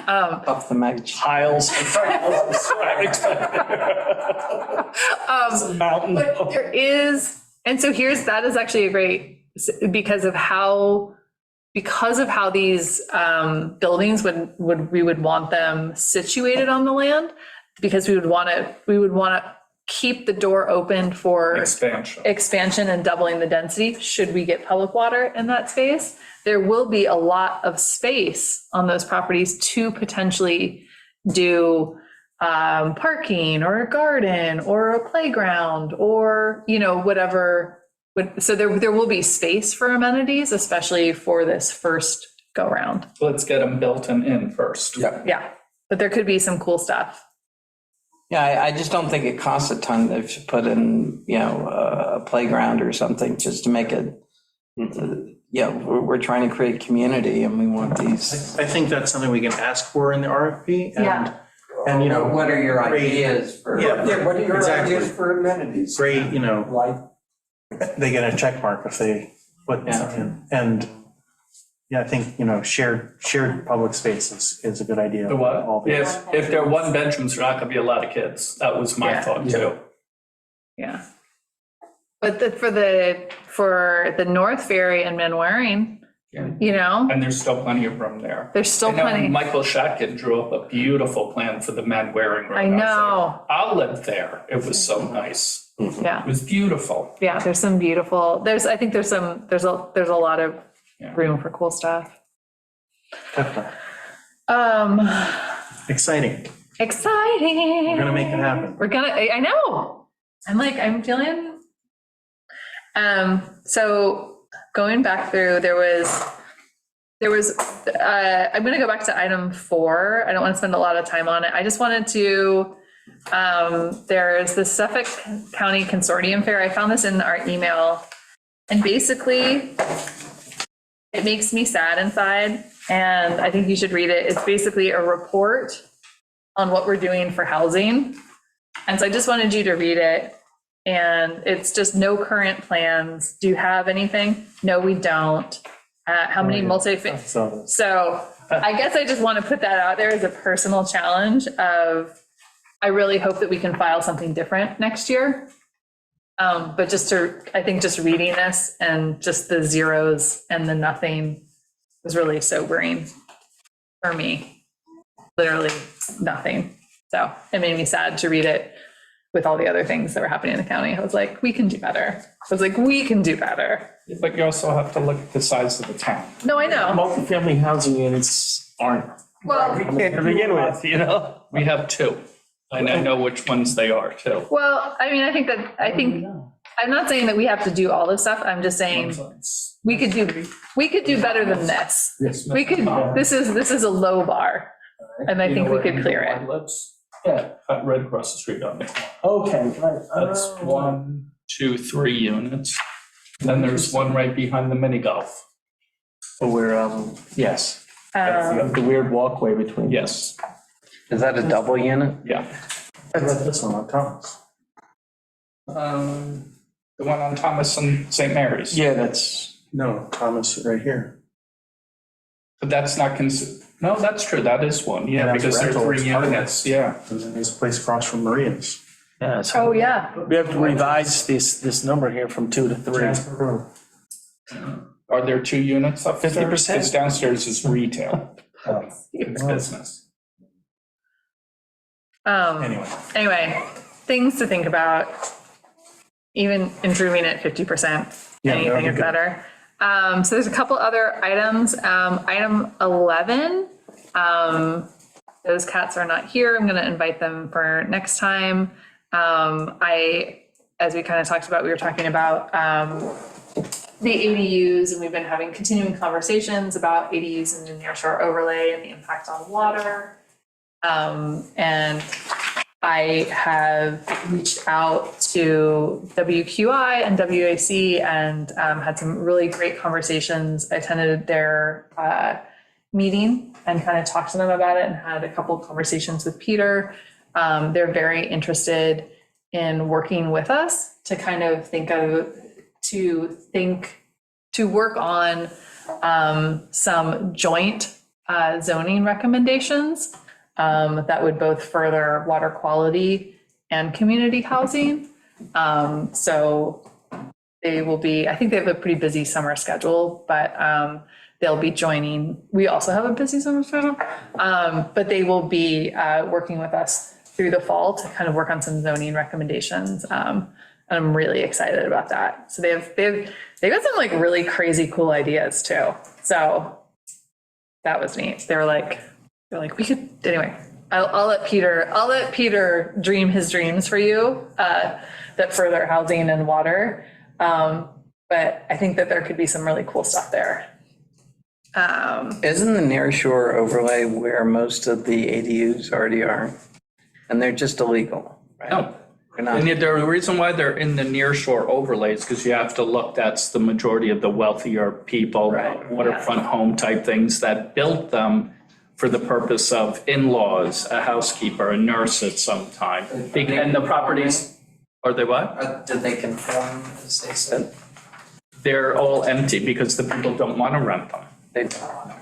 Up the mag. Piles and piles of ceramics back there. Mountain. But there is, and so that is actually a great, because of how these buildings we would want them situated on the land, because we would want to keep the door open for Expansion. and doubling the density should we get public water in that space. There will be a lot of space on those properties to potentially do parking or a garden or a playground or, whatever. So there will be space for amenities, especially for this first go round. Let's get them built in first. Yeah. Yeah, but there could be some cool stuff. Yeah, I just don't think it costs a ton to put in, a playground or something just to make it. We're trying to create community and we want these. I think that's something we can ask for in the RFP Yeah. and What are your great- ideas for? Yeah, What are your exactly. ideas for amenities? Great, Like, they get a check mark if they put something in. And I think, shared public space is a good idea. The what? All the- If they're 1 bedrooms, there are not gonna be a lot of kids. That was my Yeah. thought too. Yeah. But for the North Ferry and Manwaring, And there's still plenty of room there. there's still I know plenty. Michael Shatkin drew up a beautiful plan for the men wearing room. I know. I'll live there. It was so nice. Yeah. It was beautiful. Yeah, there's some beautiful, I think there's a lot of room for cool stuff. Definitely. Exciting. We're gonna make it happen. I know. I'm feeling. So going back through, there was, I'm going to go back to item 4. I don't want to spend a lot of time on it. I just wanted to, there's the Suffolk County Consortium Fair. I found this in our email, and basically it makes me sad inside, and I think you should read it. It's basically a report on what we're doing for housing. And so I just wanted you to read it. And it's just no current plans. Do you have anything? No, we don't. How many multi-family? So I guess I just want to put that out there as a personal challenge of, I really hope that we can file something different next year. But I think just reading this and just the zeros and the nothing was really sobering for me. Literally nothing. So it made me sad to read it with all the other things that were happening in the county. I was like, we can do better. But you also have to look at the size of the town. No, I know. Multifamily housing units aren't Well, To begin with, you know? We have two, and I know which ones they are too. well, I mean, I think, I'm not saying that we have to do all this stuff. I'm just saying we could do better than this. We could, this is a low bar, and I think we could clear it. Yeah, right across the street on it. Okay, right. That's 1, 2, 3 units. Then there's one right behind the mini golf. Where, Yes, the weird walkway between. yes, Is that a double unit? yeah. That's this one on Thomas. The one on Thomas and St. Mary's. Yeah, that's, No, Thomas right here. But that's not no, that's true, that is one, yeah, And that's because there's rental, 3 it's part of units, yeah. And then there's a place across from Maria's. yeah. So Oh, yeah. we have to revise this number here from 2 to 3. Jasper Road. Are there 2 units upstairs? 50%? Because downstairs is retail. It's business. Anyway, things to think about, even improving it 50%, Yeah, that would anything be is good. better. So there's a couple other items. Item 11, those cats are not here. I'm gonna invite them for next time. As we kind of talked about, we were talking about the ADUs, and we've been having continuing conversations about ADUs and the nearshore overlay and the impact on water. And I have reached out to WQI and WAC and had some really great conversations. I attended their meeting and kind of talked to them about it and had a couple of conversations with Peter. They're very interested in working with us to kind of to work on some joint zoning recommendations that would both further water quality and community housing. So they will be, I think they have a pretty busy summer schedule, but they'll be joining. We also have a busy summer schedule, but they will be working with us through the fall to kind of work on some zoning recommendations. And I'm really excited about that. So they've got some like really crazy cool ideas too. So that was neat. They're like, we could, anyway, I'll let Peter dream his dreams for you, that further housing and water. But I think that there could be some really cool stuff there. Isn't the near shore overlay where most of the ADUs already are? And they're just illegal, right? No. They're not. And the reason why they're in the nearshore overlays, because you have to look, that's the majority of the wealthier people, Right. waterfront home type things that built them for the purpose of in-laws, a housekeeper, a nurse at some time. And the properties, are they what? Did they conform, as they said? They're all empty because the people don't want to rent them. They don't.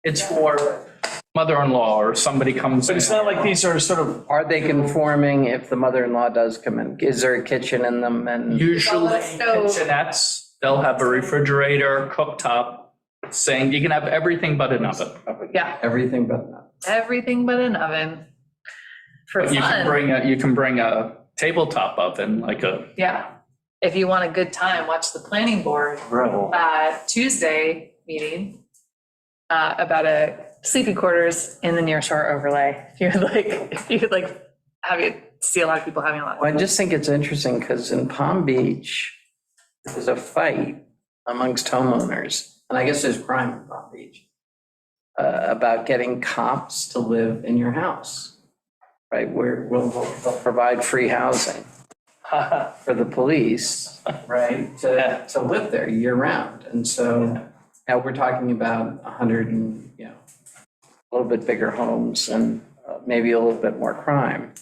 It's for mother-in-law or somebody comes But in. it's not like these are sort of, Are they conforming if the mother-in-law does come in? Is there a kitchen in them and? Usually So- kitchenettes, they'll have a refrigerator, cooktop, saying you can have everything but an oven. Yeah, Everything but that. everything but an oven for But you can fun. you can bring a tabletop oven, like a, Yeah. If you want a good time, watch the planning board Tuesday meeting about a sleeping quarters in the nearshore overlay. If you would like see a lot of people having a lot. Well, I just think it's interesting because in Palm Beach, there's a fight amongst homeowners, and I guess there's crime in Palm Beach, about getting cops to live in your house, right? We'll provide free housing for the police, right, to live there year round. And so now we're talking about 100 and, a little bit bigger homes and maybe a little bit more crime.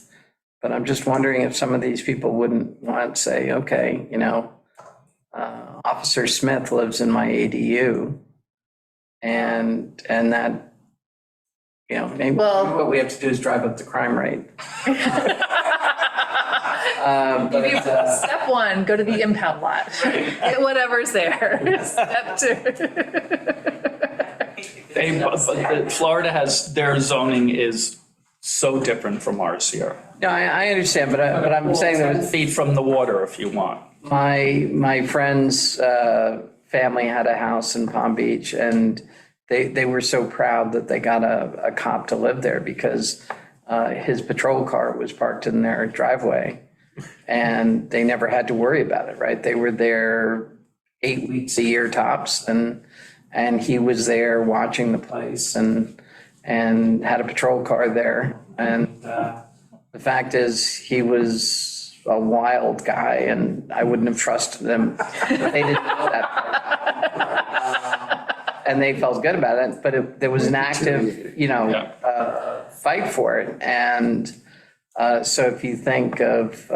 But I'm just wondering if some of these people wouldn't want to say, okay, Officer Smith lives in my ADU, and that, maybe Well- what we have to do is drive up the crime rate. Step one, go to the impound lot. Get whatever's there. Step two. Florida has, their zoning is so different from ours here. No, I understand, but I'm saying 10 that feet from the water if you want. my friend's family had a house in Palm Beach, and they were so proud that they got a cop to live there because his patrol car was parked in their driveway and they never had to worry about it, right? They were there 8 weeks a year tops and he was there watching the place and had a patrol car there. And the fact is he was a wild guy and I wouldn't have trusted them. But they didn't know that part. And they felt good about it, but there was an active, fight for it. And so if you think of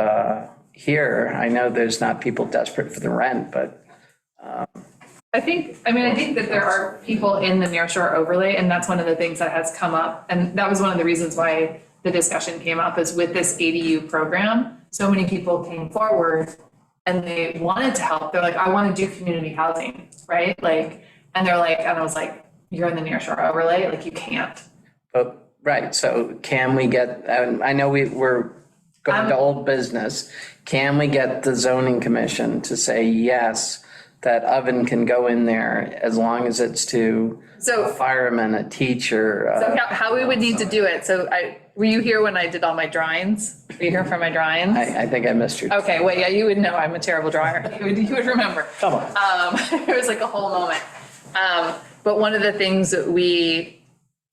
here, I know there's not people desperate for the rent, but I think that there are people in the nearshore overlay, and that's one of the things that has come up. And that was one of the reasons why the discussion came up is with this ADU program. So many people came forward and they wanted to help. They're like, I want to do community housing, right? Like, and they're like, and I was like, you're in the nearshore overlay, like you can't. But, right, so can we get, I know we're going to old business. Can we get the zoning commission to say, yes, that oven can go in there as long as it's to a fireman, a teacher? So how we would need to do it. So were you here when I did all my drawings? Were you here for my drawings? I think I missed you. Okay, wait, yeah, you would know I'm a terrible drawer. You would remember. Come on. It was like a whole moment. But one of the things that we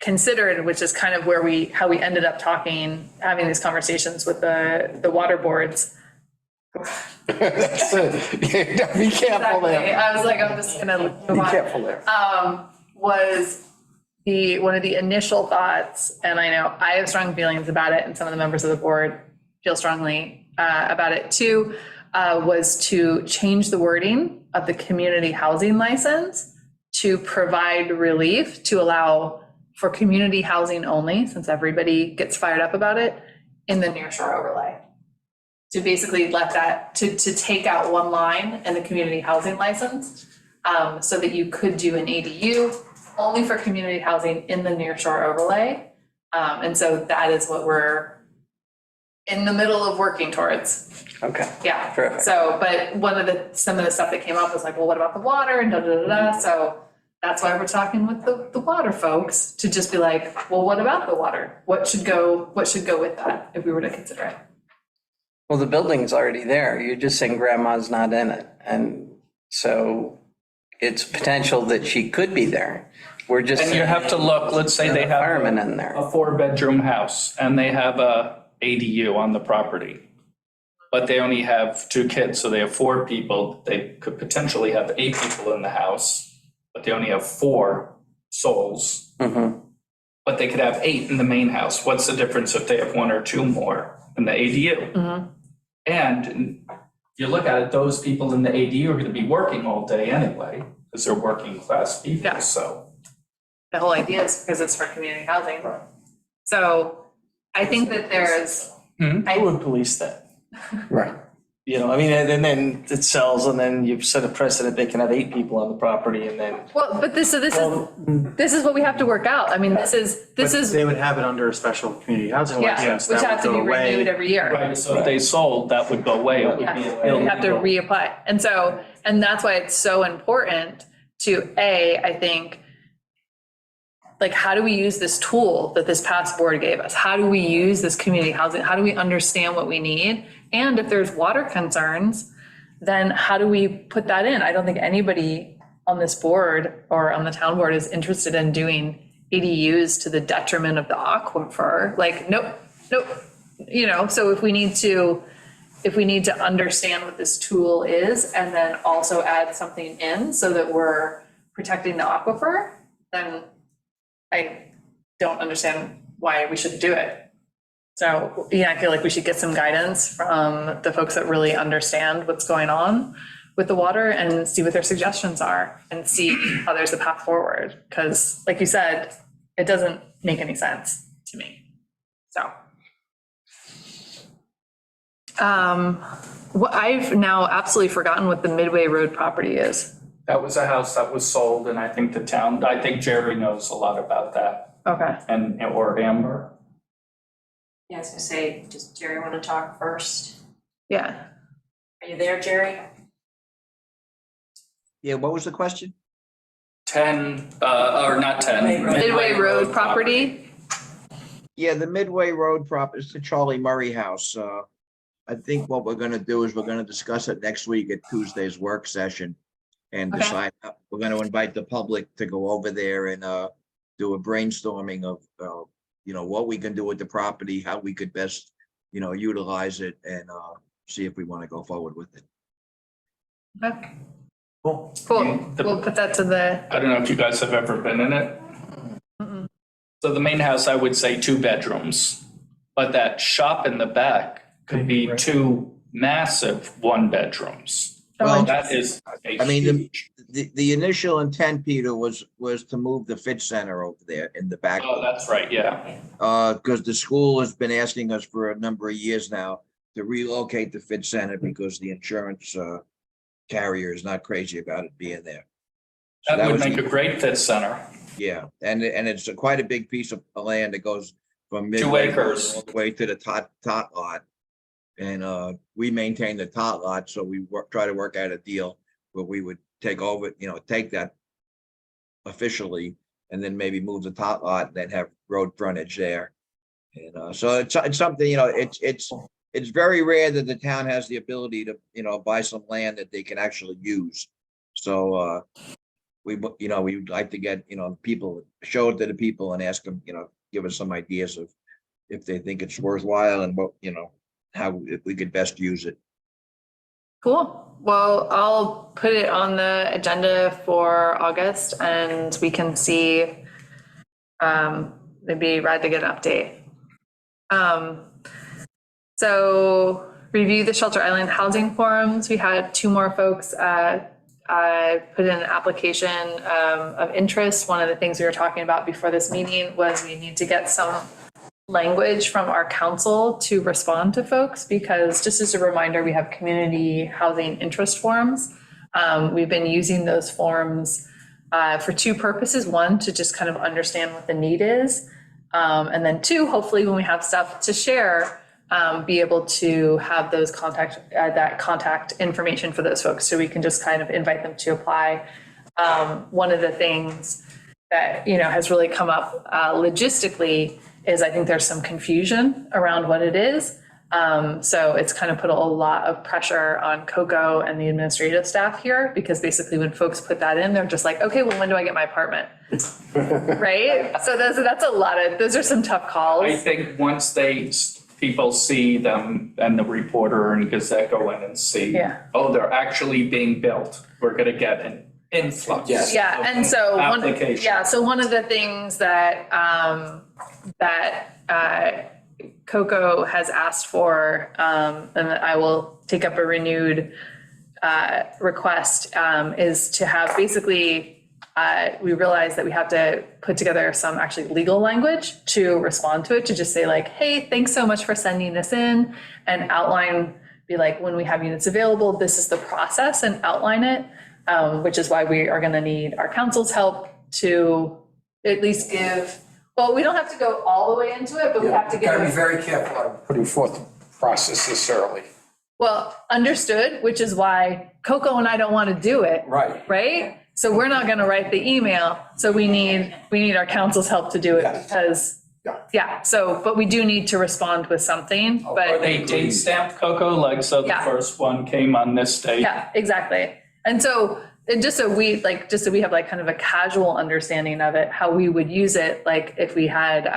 considered, which is kind of how we ended up having these conversations with the water boards. That's it. Be careful Exactly. there. I was like, I'm just gonna move Be on. careful there. Was one of the initial thoughts, and I know I have strong feelings about it, and some of the members of the board feel strongly about it too, was to change the wording of the community housing license to provide relief to allow for community housing only, since everybody gets fired up about it, in the nearshore overlay. To basically let that, to take out one line in the community housing license, so that you could do an ADU only for community housing in the nearshore overlay. And so that is what we're in the middle of working towards. Okay. Yeah. Terrific. So, but some of the stuff that came up was like, well, what about the water and da da da da. So that's why we're talking with the water folks to just be like, well, what about the water? What should go with that if we were to consider it? Well, the building's already there. You're just saying grandma's not in it. And so it's potential that she could be there. We're just. And you have to look, let's say they have Firemen in there. a 4-bedroom house and they have a ADU on the property, but they only have 2 kids, so they have 4 people. They could potentially have 8 people in the house, but they only have 4 souls. Mm-hmm. But they could have 8 in the main house. What's the difference if they have 1 or 2 more in the ADU? Mm-hmm. And if you look at it, those people in the ADU are going to be working all day anyway, because they're working class people, Yeah. so. The whole idea is because it's for community housing. So I think that there's, Who would police that? Right. You know, I mean, and then it sells and then you've set a precedent, they can have 8 people on the property and then. well, but this is what we have to work out. I mean, this is, They would have it under a special community housing yeah, license. which that has to would be go away. renewed every year. Right, so if they sold, that would go away. It would be Yeah, you have to illegal. reapply. And that's why it's so important to, I think, like, how do we use this tool that this past board gave us? How do we use this community housing? How do we understand what we need? And if there's water concerns, then how do we put that in? I don't think anybody on this board or on the town board is interested in doing ADUs to the detriment of the aquifer. Like, nope. So if we need to understand what this tool is and then also add something in so that we're protecting the aquifer, then I don't understand why we shouldn't do it. So, I feel like we should get some guidance from the folks that really understand what's going on with the water and see what their suggestions are and see how there's a path forward. Because like you said, it doesn't make any sense to me. So. I've now absolutely forgotten what the Midway Road property is. That was a house that was sold, and I think Jerry knows a lot about that, Okay. or Amber. Yeah, I was gonna say, does Jerry want to talk first? Yeah. Are you there, Jerry? Yeah, what was the question? 10, or not 10. Midway Road property. Yeah, the Midway Road is the Charlie Murray House. I think what we're gonna do is we're gonna discuss it next week at Tuesday's work session. And Okay. decide, we're gonna invite the public to go over there and do a brainstorming of, what we can do with the property, how we could best, utilize it and see if we want to go forward with it. Okay, Cool. cool. We'll put that to the, I don't know if you guys have ever been in it. So the main house, I would say 2 bedrooms, but that shop in the back could be 2 massive 1-bedrooms. Well, That is a I mean, huge. The initial intent, Peter, was to move the Fit Center over there in the back. Oh, that's right, yeah. Because the school has been asking us for a number of years now to relocate the Fit Center because the insurance carrier is not crazy about it being there. So That would was make the- a great fit center. Yeah, and it's quite a big piece of land that goes from 2 Midway acres. all the way to the tot lot. And we maintain the tot lot, so we try to work out a deal where we would take over, take that officially and then maybe move the tot lot and then have road frontage there. And so it's something, it's very rare that the town has the ability to, buy some land that they can actually use. So we'd like to get, people, show it to the people and ask them, give us some ideas of if they think it's worthwhile and what, how if we could best use it. cool. Well, I'll put it on the agenda for August and we can see, maybe Rad to get an update. So review the Shelter Island housing forums. We had 2 more folks put in an application of interest. One of the things we were talking about before this meeting was we need to get some language from our council to respond to folks, because just as a reminder, we have community housing interest forms. We've been using those forms for 2 purposes. 1, to just kind of understand what the need is. And then 2, hopefully when we have stuff to share, be able to have those contact information for those folks, so we can just kind of invite them to apply. One of the things that, has really come up logistically is I think there's some confusion around what it is. So it's kind of put a lot of pressure on Coco and the administrative staff here, because basically when folks put that in, they're just like, okay, well, when do I get my apartment? Right? So that's a lot of, those are some tough calls. I think once people see them and the reporter and Gazette go in and see, Yeah. oh, they're actually being built, we're gonna get an influx. Yes. Yeah, and so Application. so one of the things that Coco has asked for, and that I will take up a renewed request, is to have basically, we realize that we have to put together some actually legal language to respond to it, to just say like, hey, thanks so much for sending this in, and outline, be like, when we have units available, this is the process, and outline it, which is why we are gonna need our council's help to at least give, well, we don't have to go all the way into it, but we have to Got to be give, very careful on putting forth the process this early. well, understood, which is why Coco and I don't want to do it. Right. Right? So we're not gonna write the email, so we need our council's help to do it, Yes. because, Yeah. so, but we do need to respond with something, but, They date stamped Coco, like, so the Yeah. first one came on this date. yeah, exactly. And so, just so we have like kind of a casual understanding of it, how we would use it, like if we had,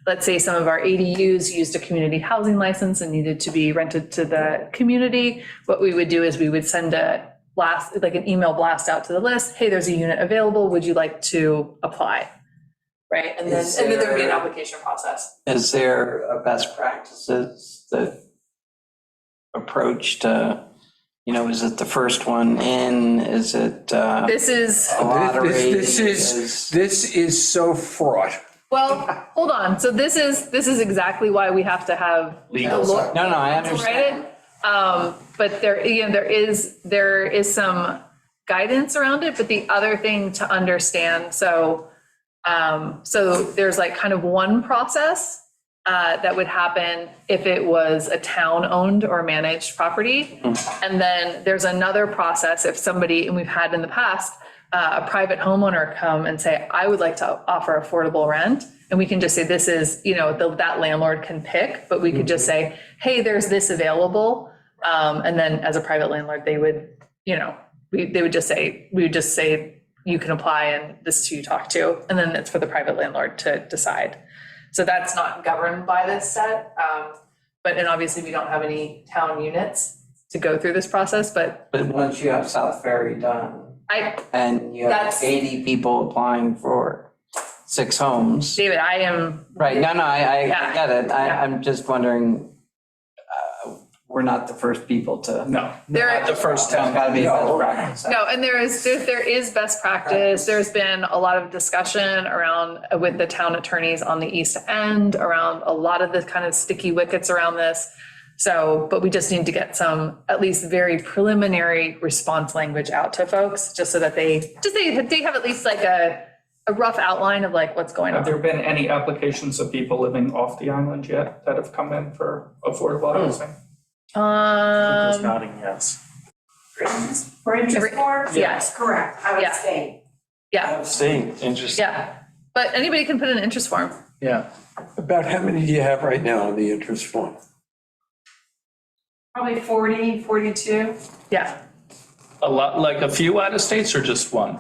let's say some of our ADUs used a community housing license and needed to be rented to the community, what we would do is we would send a blast, like an email blast out to the list, hey, there's a unit available, would you like to apply? Right, and then there would be an application process. Is there a best practices that approach to, is it the first one in? Is it This is, lottery? This is so fraught. well, hold on, so this is exactly why we have to have. Legal a law- side. No, I to understand. write it. But there is some guidance around it, but the other thing to understand, so there's like kind of one process that would happen if it was a town-owned or managed property. And then there's another process if somebody, and we've had in the past, a private homeowner come and say, I would like to offer affordable rent. And we can just say, this is, that landlord can pick, but we could just say, hey, there's this available. And then as a private landlord, they would, they would just say, you can apply and this is who you talk to. And then it's for the private landlord to decide. So that's not governed by this set. And obviously we don't have any town units to go through this process, but But once you have South Ferry done and you have That's- 80 people applying for 6 homes. David, I am, Right, no, I Yeah. get it. Yeah. I'm just wondering, we're not the first people to. No, There- not the first There's town. gotta be a best practice. no, and there is best practice. There's been a lot of discussion around with the town attorneys on the East End around a lot of the kind of sticky wickets around this. So, but we just need to get some at least very preliminary response language out to folks, just so that they have at least like a rough outline of like what's going Have on. there been any applications of people living off the island yet that have come in for affordable housing? Nicole's nodding yes. For interest for? Yes. Correct, I would Yeah. say. Yeah, State, interesting. yeah. But anybody can put in an interest form. Yeah. About how many do you have right now on the interest form? Probably 40, 42, Yeah. A lot, like a few out of states or just one?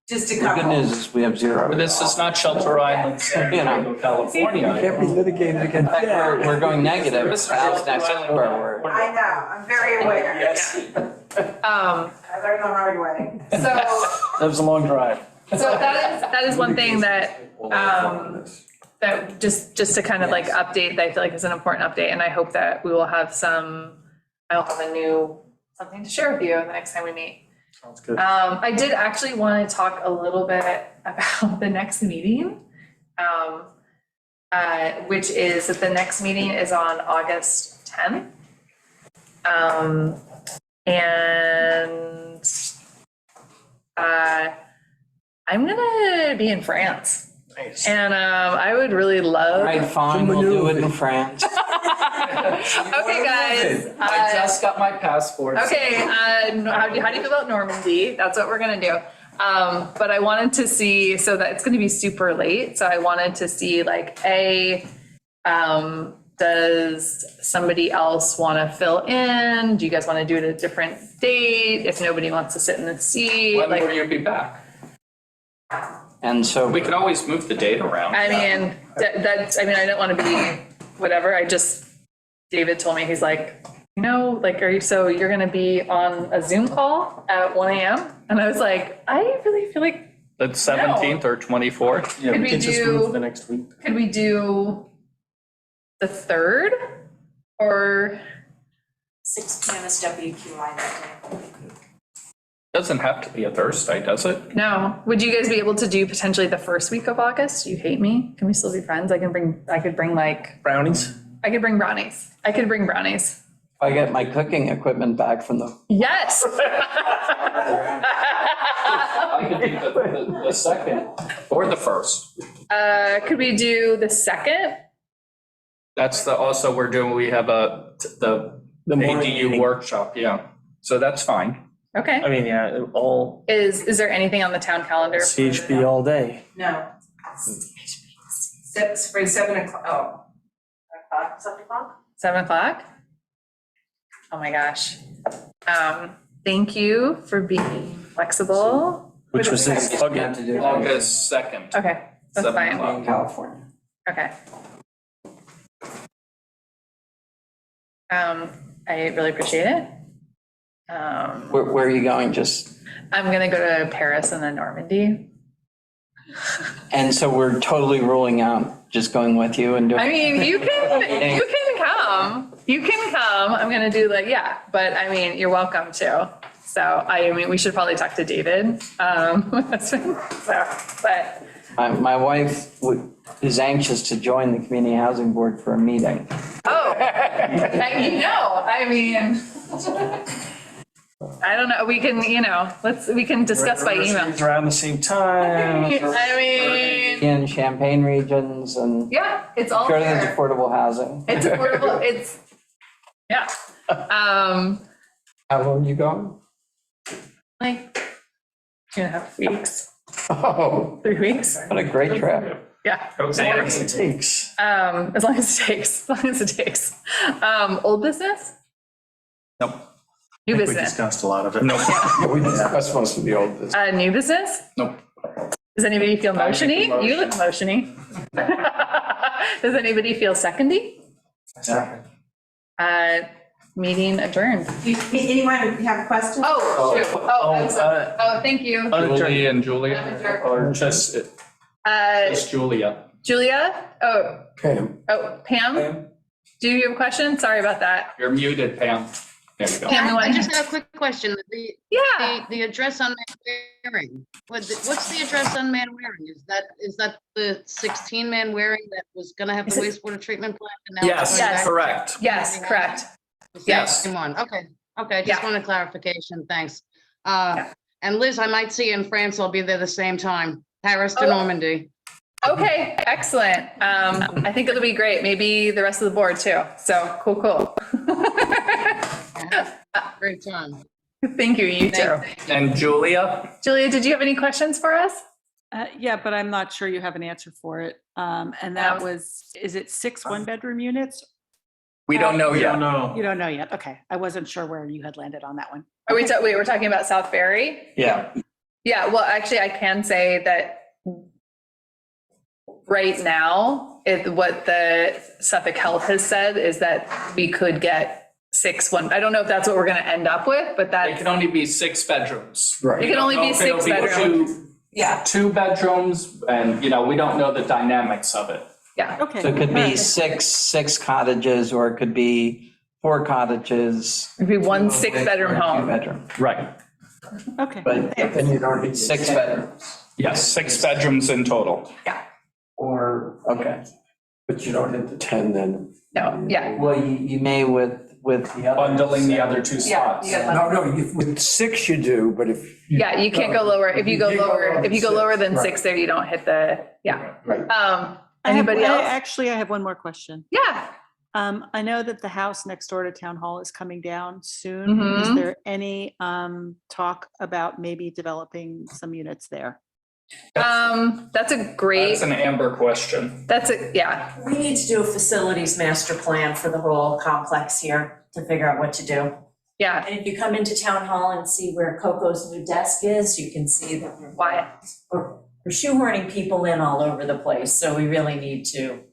just a The good couple. news is we have 0. But this is not Shelter Island, San Diego, California. Can't be litigated In against fact, that. we're going negative. This house next door, I know, I'm very aware. Yes, Um, I learned the hard way. so, that was a long drive. so that is one thing that, that just to kind of like update, that I feel like is an important update. And I hope that we will have I'll have something to share with you the next time we meet. Sounds good. I did actually want to talk a little bit about the next meeting, which is that the next meeting is on August 10th. And I'm gonna be in France. Nice. And I would really love. right? Fine, we'll do it in France. Okay, guys. I just got my passport. Okay, how do you feel about Normandy? That's what we're gonna do. But I wanted to see, so that it's gonna be super late, so I wanted to see like, does somebody else wanna fill in? Do you guys wanna do it at a different date? If nobody wants to sit in the seat, When like, will you be back? And so. We can always move the date around. I mean, I don't wanna be whatever, David told me, he's like, like, you're gonna be on a Zoom call at 1 a.m.? And I was like, I really feel like, The 17th or 24th? Yeah, Could we we can just do- move the next week. could we do the 3rd? Or, 6 p.m. is WQI that day. Doesn't have to be a Thursday, does it? no, would you guys be able to do potentially the first week of August? You hate me? Can we still be friends? I could bring Brownies? brownies. I could bring brownies. If I get my cooking equipment back from the. Yes. I could do the second or the first. Could we do the 2nd? That's we have the The morning ADU meeting. workshop, yeah. So that's fine. Okay. I mean, yeah, all Is there anything on the town calendar? CHP all day. No. 7 o'clock, 7 o'clock? 7 o'clock? Oh my gosh. Thank you for being flexible. Which was this Have plug-in. to do it August 2nd. Okay, that's 7 fine. o'clock. in California. Okay. I really appreciate it. Where are you going? Just, I'm gonna go to Paris and then Normandy. and so we're totally ruling out just going with you and doing. I mean, you can come. You can come. I'm gonna do but I mean, you're welcome to. So we should probably talk to David. But My wife is anxious to join the community housing board for a meeting. I mean, I don't know. We can, we can discuss by email. It's around the same time. I mean, In Champaign regions and yeah, it's all sure there's there. affordable housing. It's affordable. Yeah. How long you going? Like 2.5 weeks, Oh, 3 weeks. What a great trip. Yeah. As long as it takes. As long as it takes, as long as it takes. Old business? Nope. New We business? discussed a lot of it. yeah, we discussed most of the old business. New business? Nope. Does anybody feel I make a motiony? You look motiony. Does anybody feel secondy? Meeting adjourned. Anyone have questions? Oh, shoot. I'm sorry. Oh, Thank you. Julie and Julia, or just Julia? Julia? Pam, Pam? Do you have a question? Sorry about that. You're muted, Pam. There you go. Pam, you I want- just have a quick question. Yeah. The address on Manwaring, what's the address on Manwaring? Is that the 16 Manwaring that was gonna have the Is wastewater treatment plant? and now it's Yes, going back? correct. Yes, correct. The yes. same one, okay, Yeah. just wanted clarification, thanks. Yeah. And Liz, I might see you in France, I'll be there the same time, Paris to Oh. Normandy. Okay, excellent. I think it'll be great. Maybe the rest of the board too. So cool. Great time. Thank you, you too. And Julia? Julia, did you have any questions for us? Yeah, but I'm not sure you have an answer for it. And that Um, was, is it 6 one-bedroom units? We don't know We yet. don't know. You don't know yet. Okay. I wasn't sure where you had landed on that one. Are we, wait, we're talking about South Ferry? Yeah. Yeah, well, actually, I can say that right now, what the Suffolk Health has said is that we could get 6 one. I don't know if that's what we're going to end up with, but It that, can only be 6 bedrooms. right. it can only be If it'll 6 bedrooms. Yeah, 2 bedrooms, and, we don't know the dynamics of it. yeah. Okay. So it could be Alright. six cottages, or it could be 4 cottages. It'd be one 6-bedroom home. 2-bedroom, Right. Okay. but And you don't need 6 bedrooms, Yes, 6 bedrooms in total. or, okay. but you don't hit the 10 then. No, yeah. Well, you may with the other. Bundling the other 2 Yeah, spots. you got No, with 6 you do, but if. Yeah, you can't go lower. If you go You can't go lower, lower if you go than lower than six, 6 there, you don't hit the, yeah. Right. Anybody else? Actually, I have one more question. Yeah. I know that the house next door to Town Hall is coming down soon. Is Mhm. there any talk about maybe developing some units there? That's a great, That's an Amber question. yeah. We need to do a facilities master plan for the whole complex here to figure out what to do. Yeah, And if you come into Town Hall and see where Coco's new desk is, you can see that Wyatt. we're shoehorning people in all over the place, so we really need to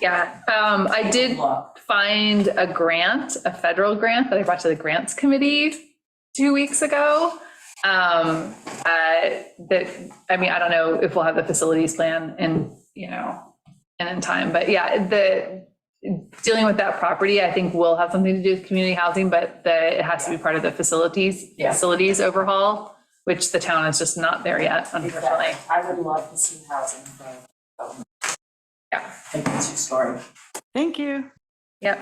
Yeah. I did look. find a grant, a federal grant that I brought to the grants committee 2 weeks ago. I don't know if we'll have the facilities plan in time, but yeah, dealing with that property, I think will have something to do with community housing, but it has to be part of the facilities overhaul, which the town is just not there yet, unfortunately. I would love to see housing for, Yeah. I think it's 2-story. Thank you. Yep.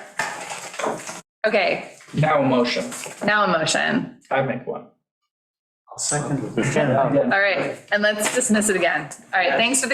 Okay, Now a motion. now a motion. I make one. Second. All right, and let's dismiss it again. All right, thanks for the